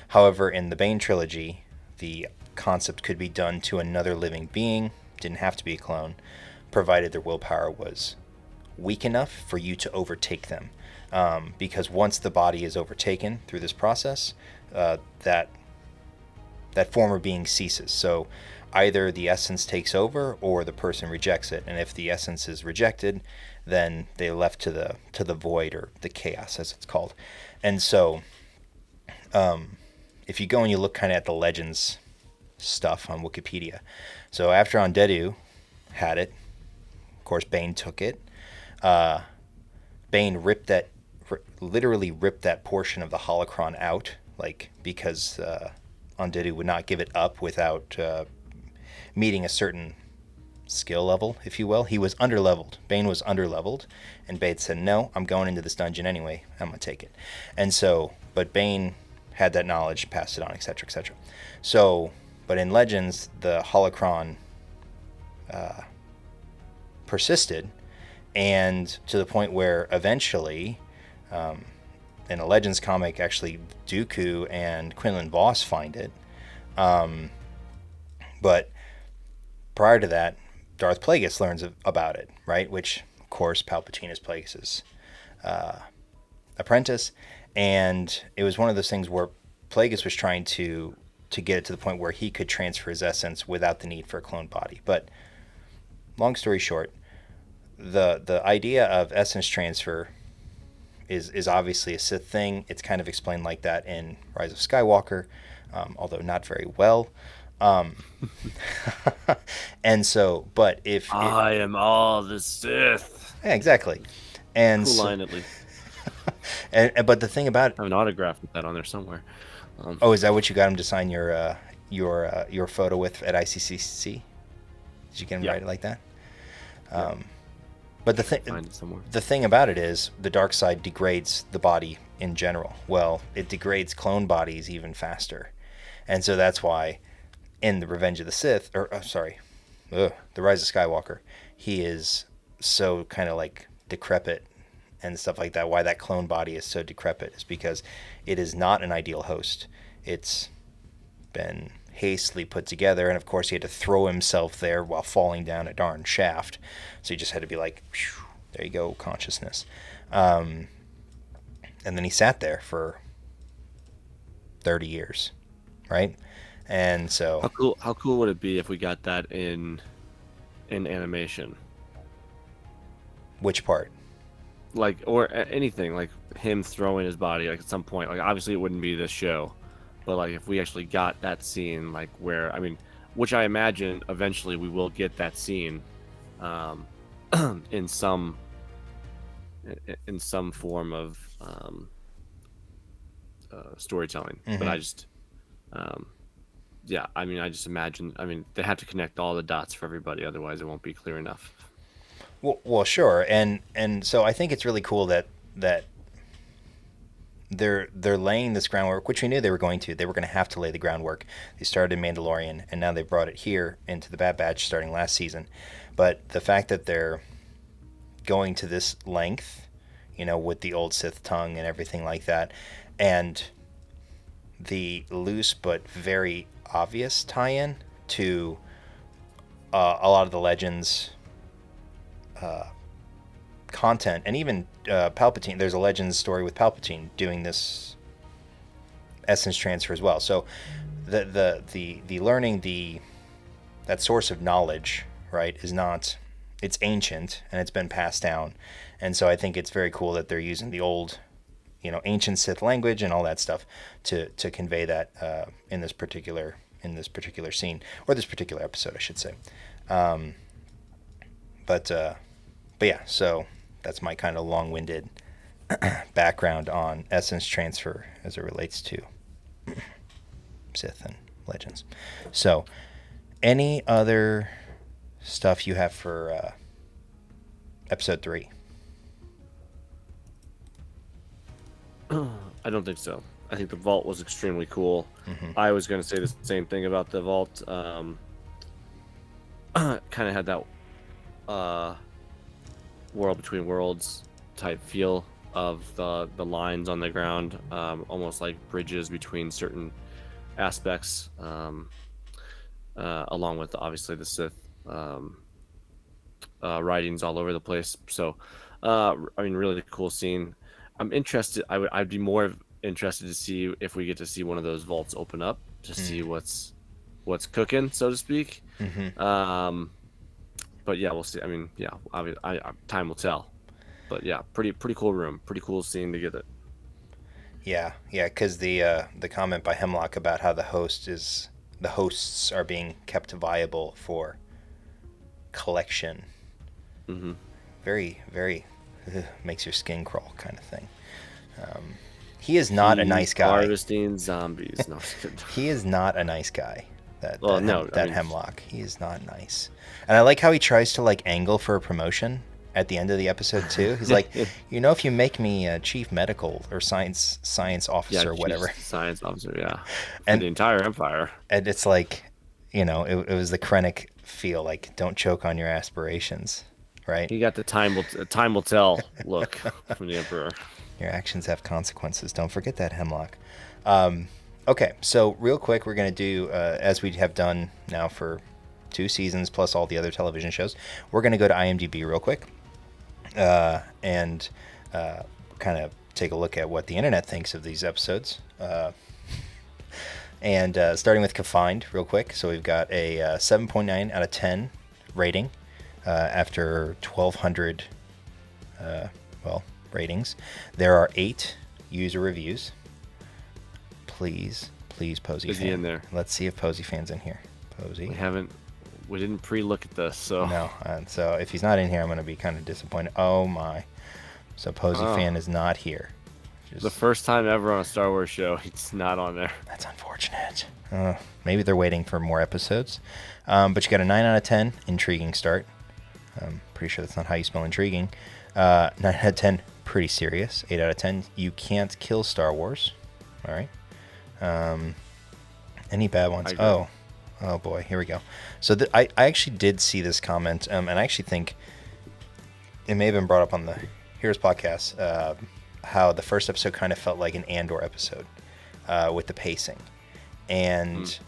However, in the Bane trilogy, the concept could be done to another living being, didn't have to be a clone, provided their willpower was weak enough for you to overtake them. Because once the body is overtaken through this process, that former being ceases. So either the essence takes over or the person rejects it. And if the essence is rejected, then they're left to the void, or the chaos as it's called. And so if you go and you look kind of at the legends stuff on Wikipedia, so after Undeadu had it, of course Bane took it. Bane ripped literally ripped that portion of the holocron out, like, because Ondidu would not give it up without meeting a certain skill level, if you will. He was underleveled. Bane was underleveled, and Bane said, "No, I'm going into this dungeon anyway. I'm gonna take it." And so, but Bane had that knowledge, passed it on, etc., etc. So, but in Legends, the holocron persisted, and to the point where eventually, in a Legends comic, actually Dooku and Quinlan Voss find it. But prior to that, Darth Plagueis learns about it, right? Which, of course, Palpatine is Plagueis' apprentice. And it was one of those things where Plagueis was trying to get it to the point where he could transfer his essence without the need for a clone body. But long story short, the idea of essence transfer is obviously a Sith thing. It's kind of explained like that in Rise of Skywalker, although not very well. And so, but if I am all the Sith. Yeah, exactly. And cool so, line, at least. but the thing about I have an autograph with that on there somewhere. Oh, is that what you got him to sign your photo with at ICCC? Did you get him to write it like that? But the thing about it is the dark side degrades the body in general. Well, it degrades clone bodies even faster, and so that's why in the Revenge of the Sith, or the Rise of Skywalker, he is so kind of like decrepit and stuff like that. Why that clone body is so decrepit is because it is not an ideal host. It's been hastily put together, and of course he had to throw himself there while falling down a darn shaft, so he just had to be like, phew, there you go, consciousness. And then he sat there for 30 years, right? And so how cool would it be if we got that in animation? Which part? Like, or anything, like him throwing his body, like at some point, like obviously it wouldn't be this show, but like if we actually got that scene, like where, I mean, which I imagine eventually we will get that scene in some form of storytelling. Mm-hmm. But I just I mean, I just imagine, I mean, they have to connect all the dots for everybody, otherwise it won't be clear enough. Well, sure, and so I think it's really cool that they're laying this groundwork, which we knew they were going to. They were going to have to lay the groundwork. They started in Mandalorian, and now they brought it here into the Bad Batch starting last season. But the fact that they're going to this length, you know, with the old Sith tongue and everything like that, and the loose but very obvious tie-in to a lot of the Legends content, and even Palpatine. There's a Legends story with Palpatine doing this essence transfer as well. So the learning that source of knowledge, right, is not, it's ancient and it's been passed down. And so I think it's very cool that they're using the old, you know, ancient Sith language and all that stuff to convey that in this particular scene, or this particular episode, I should say. But yeah, so that's my kind of long-winded background on essence transfer as it relates to Sith and Legends. So, any other stuff you have for episode 3? I don't think so. I think the vault was extremely cool. Mm-hmm. I was going to say the same thing about the vault. Kind of had that world between worlds type feel of the lines on the ground, almost like bridges between certain aspects, along with obviously the Sith writings all over the place. So I mean, really cool scene. I'm interested. I'd be more interested to see if we get to see one of those vaults open up to see what's cooking, so to speak. Mm-hmm. But yeah, we'll see. I mean, yeah, time will tell. But yeah, pretty cool room, pretty cool scene to get it. Yeah, because the comment by Hemlock about how the hosts are being kept viable for collection. Mm-hmm. Very, very makes your skin crawl kind of thing. He is not a nice guy. Harvesting zombies. No, He is not a nice guy. That Hemlock. He is not nice. And I like how he tries to like angle for a promotion at the end of the episode too. He's like, if you make me a chief medical or science officer or whatever. Science officer, yeah. And the entire empire. And it's like, it was the Krennic feel, like, don't choke on your aspirations, right? He got the time will tell look from the Emperor. Your actions have consequences. Don't forget that, Hemlock. Okay, so real quick, we're going to do, as we have done now for 2 seasons plus all the other television shows, we're going to go to IMDb real quick and kind of take a look at what the internet thinks of these episodes. And starting with Confined real quick. So we've got a 7.9 out of 10 rating after 1,200 ratings. There are 8 user reviews. Please, Posey Is fan. he in there? Let's see if Posey fan's in here. Posey. We didn't pre-look at this, so. No, so if he's not in here, I'm going to be kind of disappointed. Oh my. So Posey fan is not here. The first time ever on a Star Wars show, it's not on there. That's unfortunate. Maybe they're waiting for more episodes. But you got a 9 out of 10, intriguing start. I'm pretty sure that's not how you spell intriguing. 9 out of 10, pretty serious. 8 out of 10, you can't kill Star Wars. All right. Any bad ones? Oh boy, here we go. So I actually did see this comment, and I actually think it may have been brought up on the Heroes podcast, how the first episode kind of felt like an Andor episode with the pacing. And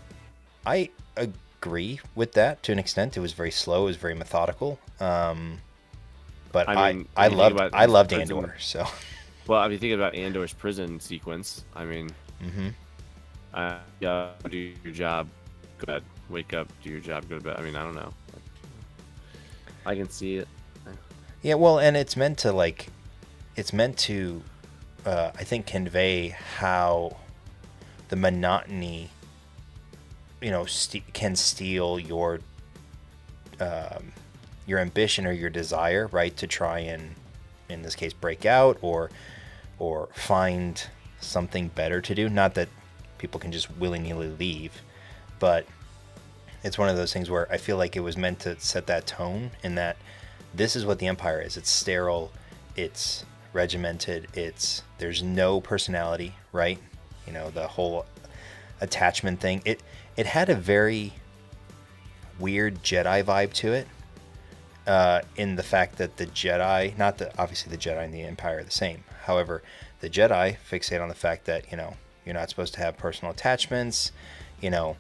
I agree with that to an extent. It was very slow. It was very methodical. But I loved Andor. So, well, I mean, thinking about Andor's prison sequence, I mean, do your job, go to bed, wake up, do your job, go to bed. I mean, I don't know. I can see it. Yeah, well, and it's meant to I think convey how the monotony, can steal your ambition or your desire, right, to try and, in this case, break out or find something better to do. Not that people can just willy-nilly leave, but it's one of those things where I feel like it was meant to set that tone in that this is what the Empire is. It's sterile, it's regimented, there's no personality, right? The whole attachment thing. It had a very weird Jedi vibe to it, in the fact that the Jedi, not that obviously the Jedi and the Empire are the same. However, the Jedi fixate on the fact that, you're not supposed to have personal attachments. The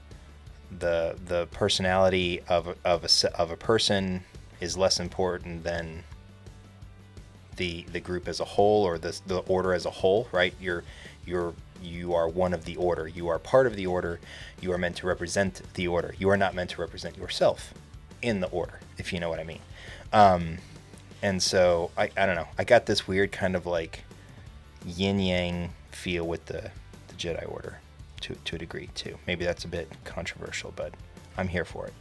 personality of a person is less important than the group as a whole, or the order as a whole, right? You are one of the order. You are part of the order. You are meant to represent the order. You are not meant to represent yourself in the order, if you know what I mean. And so I don't know. I got this weird kind of like yin yang feel with the Jedi Order to a degree too. Maybe that's a bit controversial, but I'm here for it.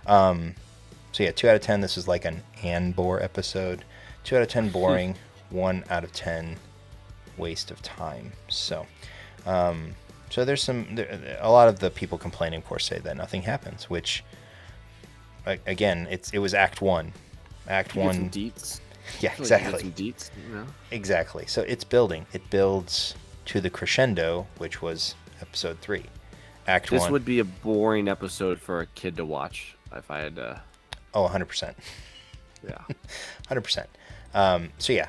So yeah, 2 out of 10. This is like an Andor episode. 2 out of 10 boring. 1 out of 10 waste of time. So there's a lot of the people complaining, of course, say that nothing happens, which again, it was Act 1. Act 1. Some deets. Yeah, exactly. Some deets, Exactly. So it's building. It builds to the crescendo, which was episode 3. Act 1. This would be a boring episode for a kid to watch if I had to. Oh, 100%. Yeah. 100%.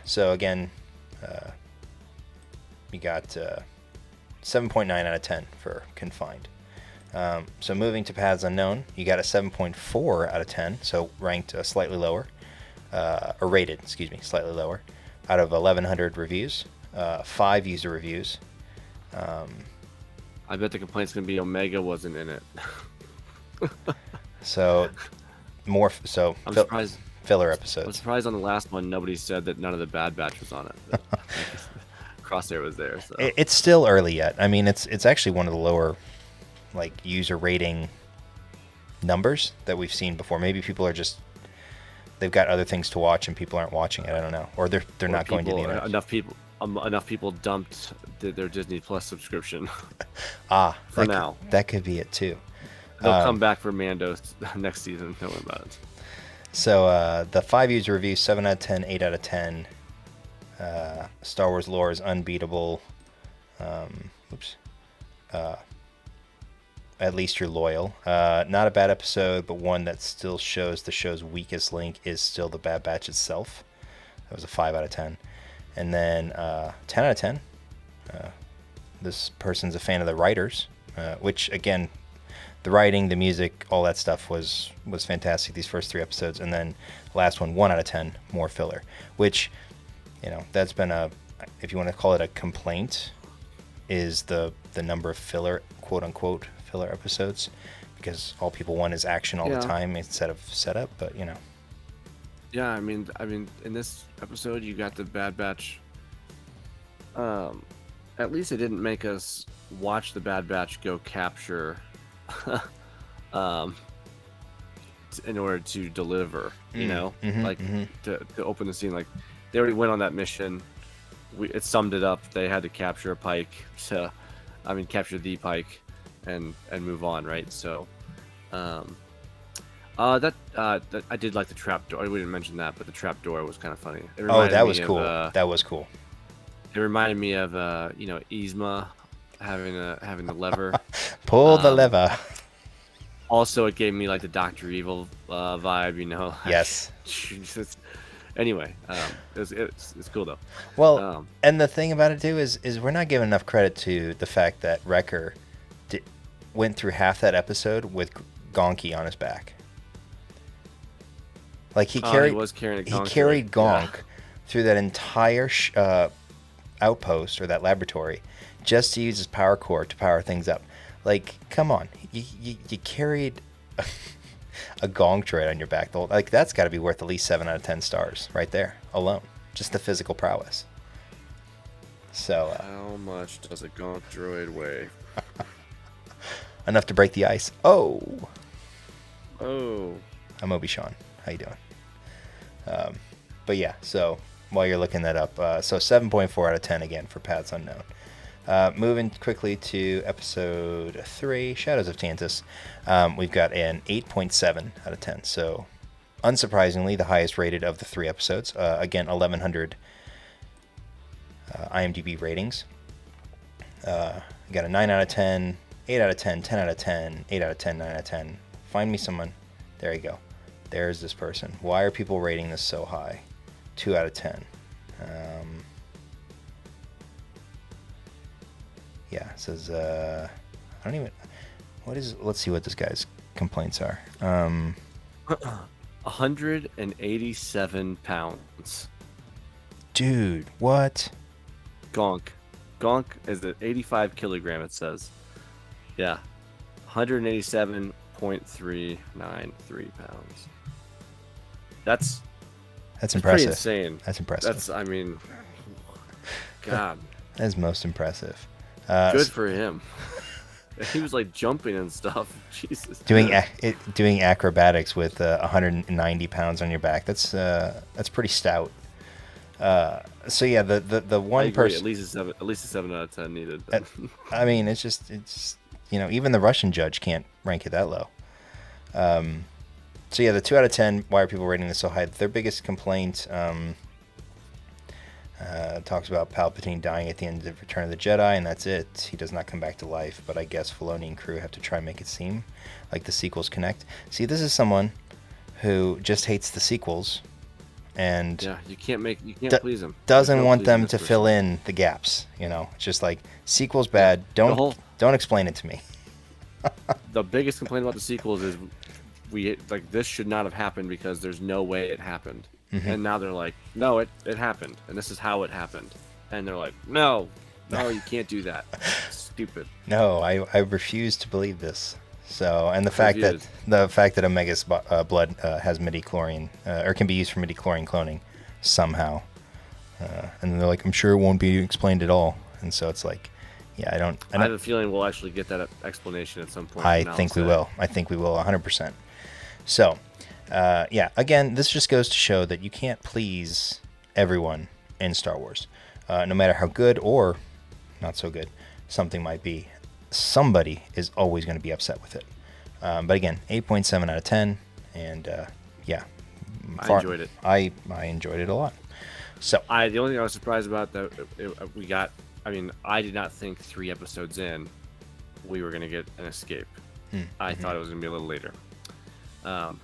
So again, we got 7.9 out of 10 for Confined. So moving to Paths Unknown, you got a 7.4 out of 10, so ranked slightly lower, or rated, slightly lower, out of 1,100 reviews, 5 user reviews. I bet the complaint's going to be Omega wasn't in it. So, I'm surprised. Filler episodes. I'm surprised on the last one nobody said that none of the Bad Batch was on it. Crosshair was there. So. It's still early yet. I mean, it's actually one of the lower, like, user rating numbers that we've seen before. Maybe people are just, they've got other things to watch and people aren't watching it. I don't know, or they're not going to the internet. enough people dumped their Disney Plus subscription. For now. That could be it too. They'll come back for Mando next season. Don't worry about it. So the 5 user review, 7 out of 10, 8 out of 10. Star Wars lore is unbeatable. At least you're loyal. Not a bad episode, but one that still shows the show's weakest link is still the Bad Batch itself. That was a 5 out of 10. And then 10 out of 10. This person's a fan of the writers, which again, the writing, the music, all that stuff was fantastic these first 3 episodes. And then last one, 1 out of 10, more filler, which, that's been if you want to call it a complaint, is the number of filler, quote unquote, filler episodes, because all people want is action all the time instead of setup. But yeah, I mean, in this episode, you got the Bad Batch. At least it didn't make us watch the Bad Batch go capture, in order to deliver. To open the scene. Like, they already went on that mission. It summed it up. They had to capture a Pike. Capture the Pike, and move on, right? So, that I did like the trap door. We didn't mention that, but the trap door was kind of funny. That was cool. That was cool. It reminded me of Yzma having the lever. Pull the lever. Also, it gave me like the Dr. Evil vibe. Yes. Anyway, it's cool though. Well, and the thing about it too is we're not giving enough credit to the fact that Wrecker went through half that episode with Gonky on his back. Like he carried Gonk through that entire outpost or that laboratory just to use his power core to power things up. Like, come on, you carried a Gonk droid on your back. Like, that's got to be worth at least 7 out of 10 stars right there alone. Just the physical prowess. So how much does a Gonk droid weigh? Enough to break the ice. Oh. I'm Obi-Sean. How you doing? But yeah, so while you're looking that up, so 7.4 out of 10 again for Paths Unknown. Moving quickly to episode 3, Shadows of Tantiss, we've got an 8.7 out of 10. So unsurprisingly, the highest rated of the 3 episodes. Again, 1,100 IMDB ratings. We got a 9 out of 10, 8 out of 10, 10 out of 10, 8 out of 10, 9 out of 10. Find me someone. There you go. There's this person. Why are people rating this so high? 2 out of 10. Yeah, it says, I don't even, let's see what this guy's complaints are. 187 pounds. Dude, what? Gonk is at 85 kilogram, it says. Yeah, 187.393 pounds. That's impressive. Pretty insane. That's impressive. God. That is most impressive. Good for him. He was like jumping and stuff. Jesus. Doing acrobatics with 190 pounds on your back. That's pretty stout. So yeah, the one person, at least a 7 out of 10 needed. I mean, it's just even the Russian judge can't rank it that low. So yeah, the 2 out of 10. Why are people rating this so high? Their biggest complaint talks about Palpatine dying at the end of Return of the Jedi, and that's it. He does not come back to life. But I guess Filoni and crew have to try and make it seem like the sequels connect. See, this is someone who just hates the sequels, and you can't please him. Doesn't want them to fill in the gaps. It's just like, sequels bad. Don't explain it to me. The biggest complaint about the sequels is this should not have happened because there's no way it happened. Mm-hmm. And now they're like, no, it happened, and this is how it happened. And they're like, no, you can't do that. Stupid. No, I refuse to believe this. So, and the fact that Omega's blood has midi-chlorian, or can be used for midi-chlorian cloning somehow, and they're like, I'm sure it won't be explained at all. And so it's like, yeah, I have a feeling we'll actually get that explanation at some point. I think we will 100%. So, again, this just goes to show that you can't please everyone in Star Wars. no matter how good or not so good something might be, somebody is always going to be upset with it. But again, 8.7 out of 10, and yeah, I enjoyed it. I enjoyed it a lot. So the only thing I was surprised about that we got. I mean, I did not think 3 episodes in we were gonna get an escape. I thought it was gonna be a little later, and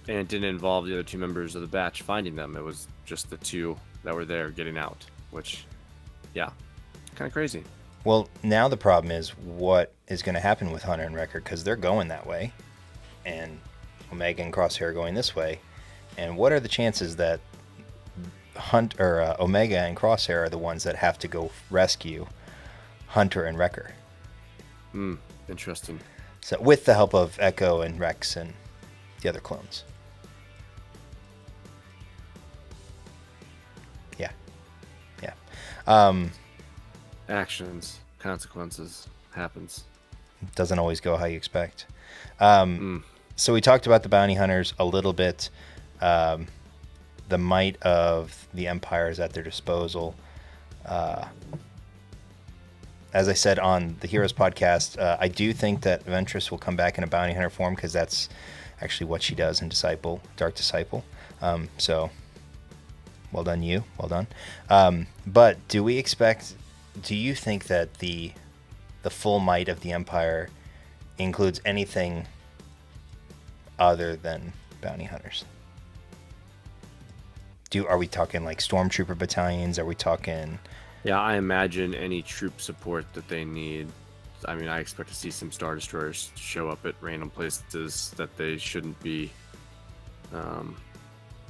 it didn't involve the other 2 members of the batch finding them. It was just the 2 that were there getting out, which, yeah, kind of crazy. Well, now the problem is what is going to happen with Hunter and Wrecker, because they're going that way, and Omega and Crosshair are going this way. And what are the chances that Omega and Crosshair are the ones that have to go rescue Hunter and Wrecker? Interesting. So with the help of Echo and Rex and the other clones. Yeah. Actions, consequences, happens. Doesn't always go how you expect. So we talked about the bounty hunters a little bit. The might of the Empire is at their disposal. As I said on the Heroes podcast, I do think that Ventress will come back in a bounty hunter form, because that's actually what she does in Dark Disciple. So, well done, you. Well done. But do you think that the full might of the Empire includes anything other than bounty hunters? Are we talking like stormtrooper battalions? Are we talking... Yeah, I imagine any troop support that they need. I mean, I expect to see some Star Destroyers show up at random places that they shouldn't be.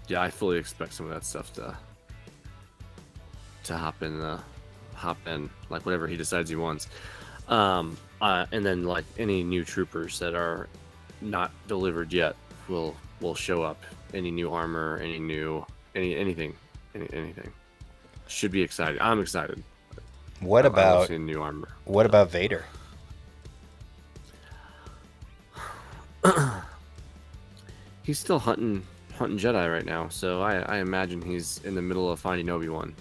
Yeah, I fully expect some of that stuff to hop in, like whatever he decides he wants. And then like any new troopers that are not delivered yet will show up. Any new armor, anything. Should be excited. I'm excited. What about new armor? What about Vader? He's still hunting Jedi right now, so I imagine he's in the middle of finding Obi-Wan.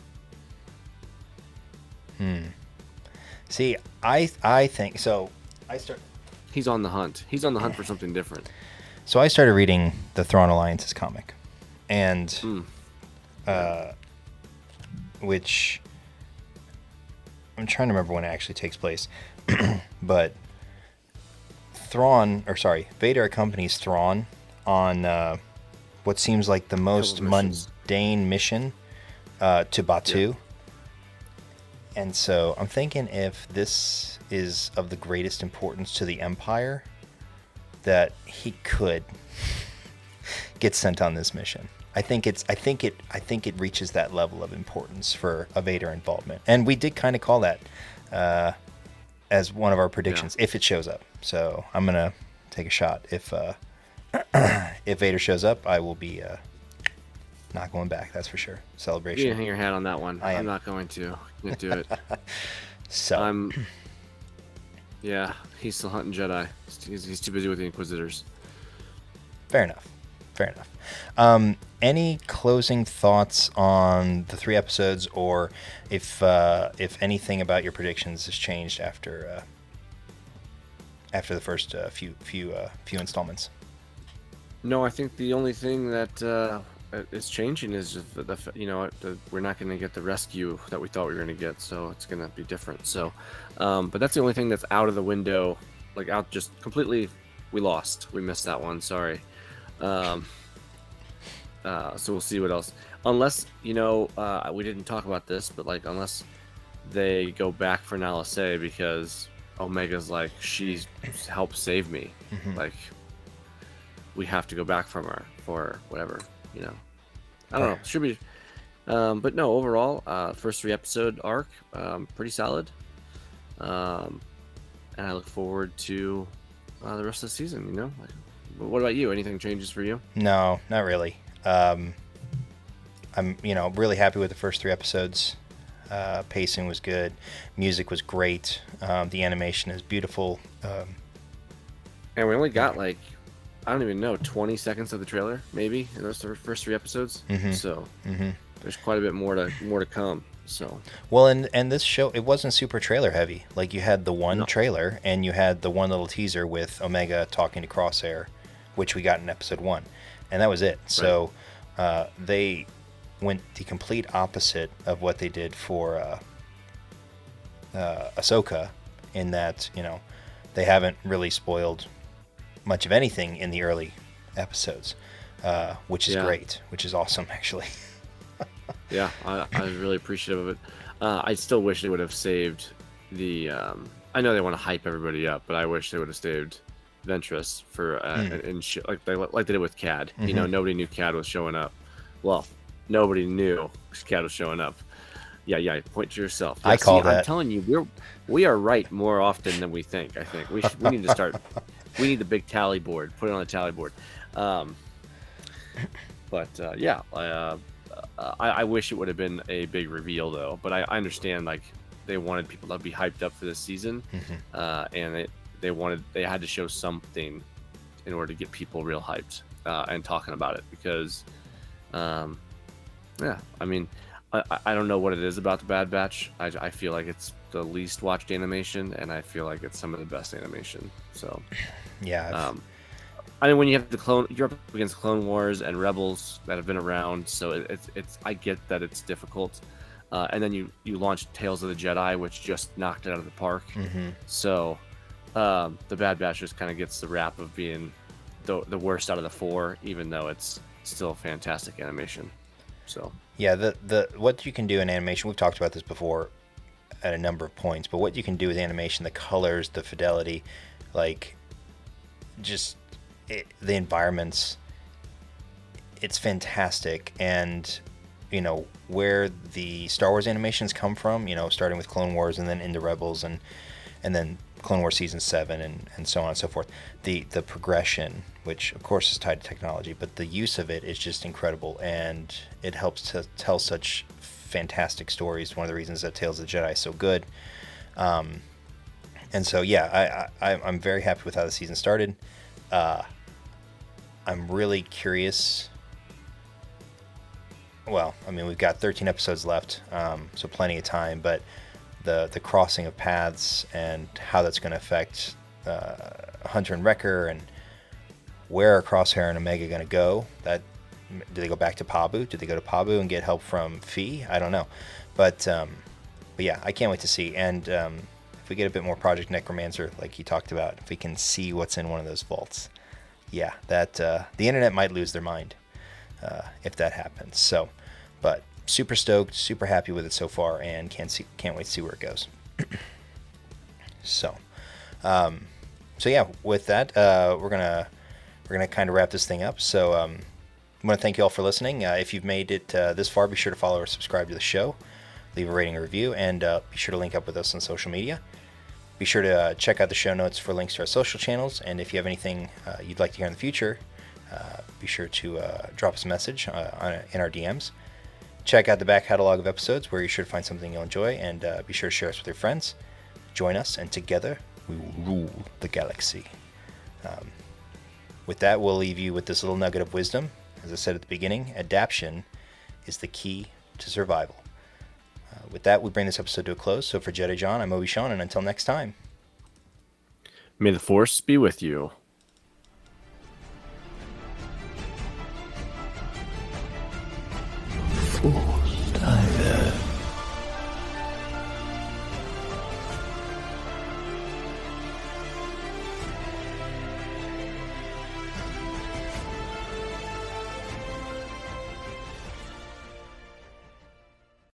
See, I think so. He's on the hunt. He's on the hunt for something different. So I started reading the Thrawn Alliance's comic, and which I'm trying to remember when it actually takes place, but Vader accompanies Thrawn on what seems like the most mundane mission to Batuu. Yep. And so I'm thinking, if this is of the greatest importance to the Empire, that he could get sent on this mission. I think it reaches that level of importance for a Vader involvement, and we did kind of call that as one of our predictions if it shows up. So I'm gonna take a shot. If Vader shows up, I will be not going back. That's for sure. Celebration. You can hang your hat on that one. I'm not going to. Can't do it. So yeah, he's still hunting Jedi. He's too busy with the Inquisitors. Fair enough. Any closing thoughts on the 3 episodes, or if anything about your predictions has changed after the first few installments? No, I think the only thing that is changing is we're not going to get the rescue that we thought we were going to get, so it's going to be different. So, but that's the only thing that's out of the window, like out just completely. We missed that one. Sorry. So we'll see what else. Unless, we didn't talk about this, but like, unless they go back for Nala Se, because Omega's like, she's helped save me. Like, we have to go back from her for whatever, I don't know. Should be. But no, overall, first 3 episode arc, pretty solid. And I look forward to the rest of the season, Like, what about you? Anything changes for you? No, not really. I'm, really happy with the first 3 episodes. Pacing was good. Music was great. The animation is beautiful. And we only got like, I don't even know, 20 seconds of the trailer, maybe, in those first 3 episodes. So there's quite a bit more to come. So Well, and this show, it wasn't super trailer heavy. Like, you had the one trailer, and you had the one little teaser with Omega talking to Crosshair, which we got in episode 1, and that was it. So they went the complete opposite of what they did for Ahsoka, in that, you know, they haven't really spoiled much of anything in the early episodes, which is great, which is awesome, actually. Yeah, I was really appreciative of it. I still wish they would have saved the. I know they want to hype everybody up, but I wish they would have saved Ventress for like they did with Cad. You know, nobody knew Cad was showing up. Well, nobody knew Cad was showing up. Yeah. Point to yourself. Yeah, I call that. I'm telling you, we are right more often than we think. I think we need to start. We need the big tally board. Put it on the tally board. I wish it would have been a big reveal though. But I understand, like, they wanted people to be hyped up for this season, and they had to show something in order to get people real hyped and talking about it, because I mean, I don't know what it is about the Bad Batch. I feel like it's the least watched animation, and I feel like it's some of the best animation. So Yeah. I mean, when you have you're up against Clone Wars and Rebels that have been around, so it's I get that it's difficult. And then you launched Tales of the Jedi, which just knocked it out of the park. So the Bad Batch just kind of gets the rap of being the worst out of the 4, even though it's still fantastic animation. So yeah, the what you can do in animation, we've talked about this before at a number of points, but what you can do with animation, the colors, the fidelity, like, just the environments, it's fantastic. And, you know, where the Star Wars animations come from, you know, starting with Clone Wars and then into Rebels and then Clone Wars Season 7 and so on and so forth, the progression, which of course is tied to technology, but the use of it is just incredible, and it helps to tell such fantastic stories. One of the reasons that Tales of the Jedi is so good. And so, yeah, I'm very happy with how the season started. I'm really curious. Well, I mean, we've got 13 episodes left, so plenty of time, but the crossing of paths and how that's going to affect Hunter and Wrecker, and where are Crosshair and Omega going to go? Do they go back to Pabu? Do they go to Pabu and get help from Fee? I don't know. But yeah, I can't wait to see. And if we get a bit more Project Necromancer, like he talked about, if we can see what's in one of those vaults, yeah, that the internet might lose their mind if that happens. So, but super stoked, super happy with it so far, and can't wait to see where it goes. So yeah, with that, we're gonna kind of wrap this thing up. So I want to thank you all for listening. If you've made it this far, be sure to follow or subscribe to the show, leave a rating or review, and be sure to link up with us on social media. Be sure to check out the show notes for links to our social channels, and if you have anything you'd like to hear in the future, be sure to drop us a message in our DMs. Check out the back catalog of episodes, where you should find something you'll enjoy, and be sure to share us with your friends. Join us, and together we will rule the galaxy. With that, we'll leave you with this little nugget of wisdom. As I said at the beginning, adaptation is the key to survival. With that, we bring this episode to a close. So for Jedi John, I'm Obi Sean, and until next time. May the Force be with you.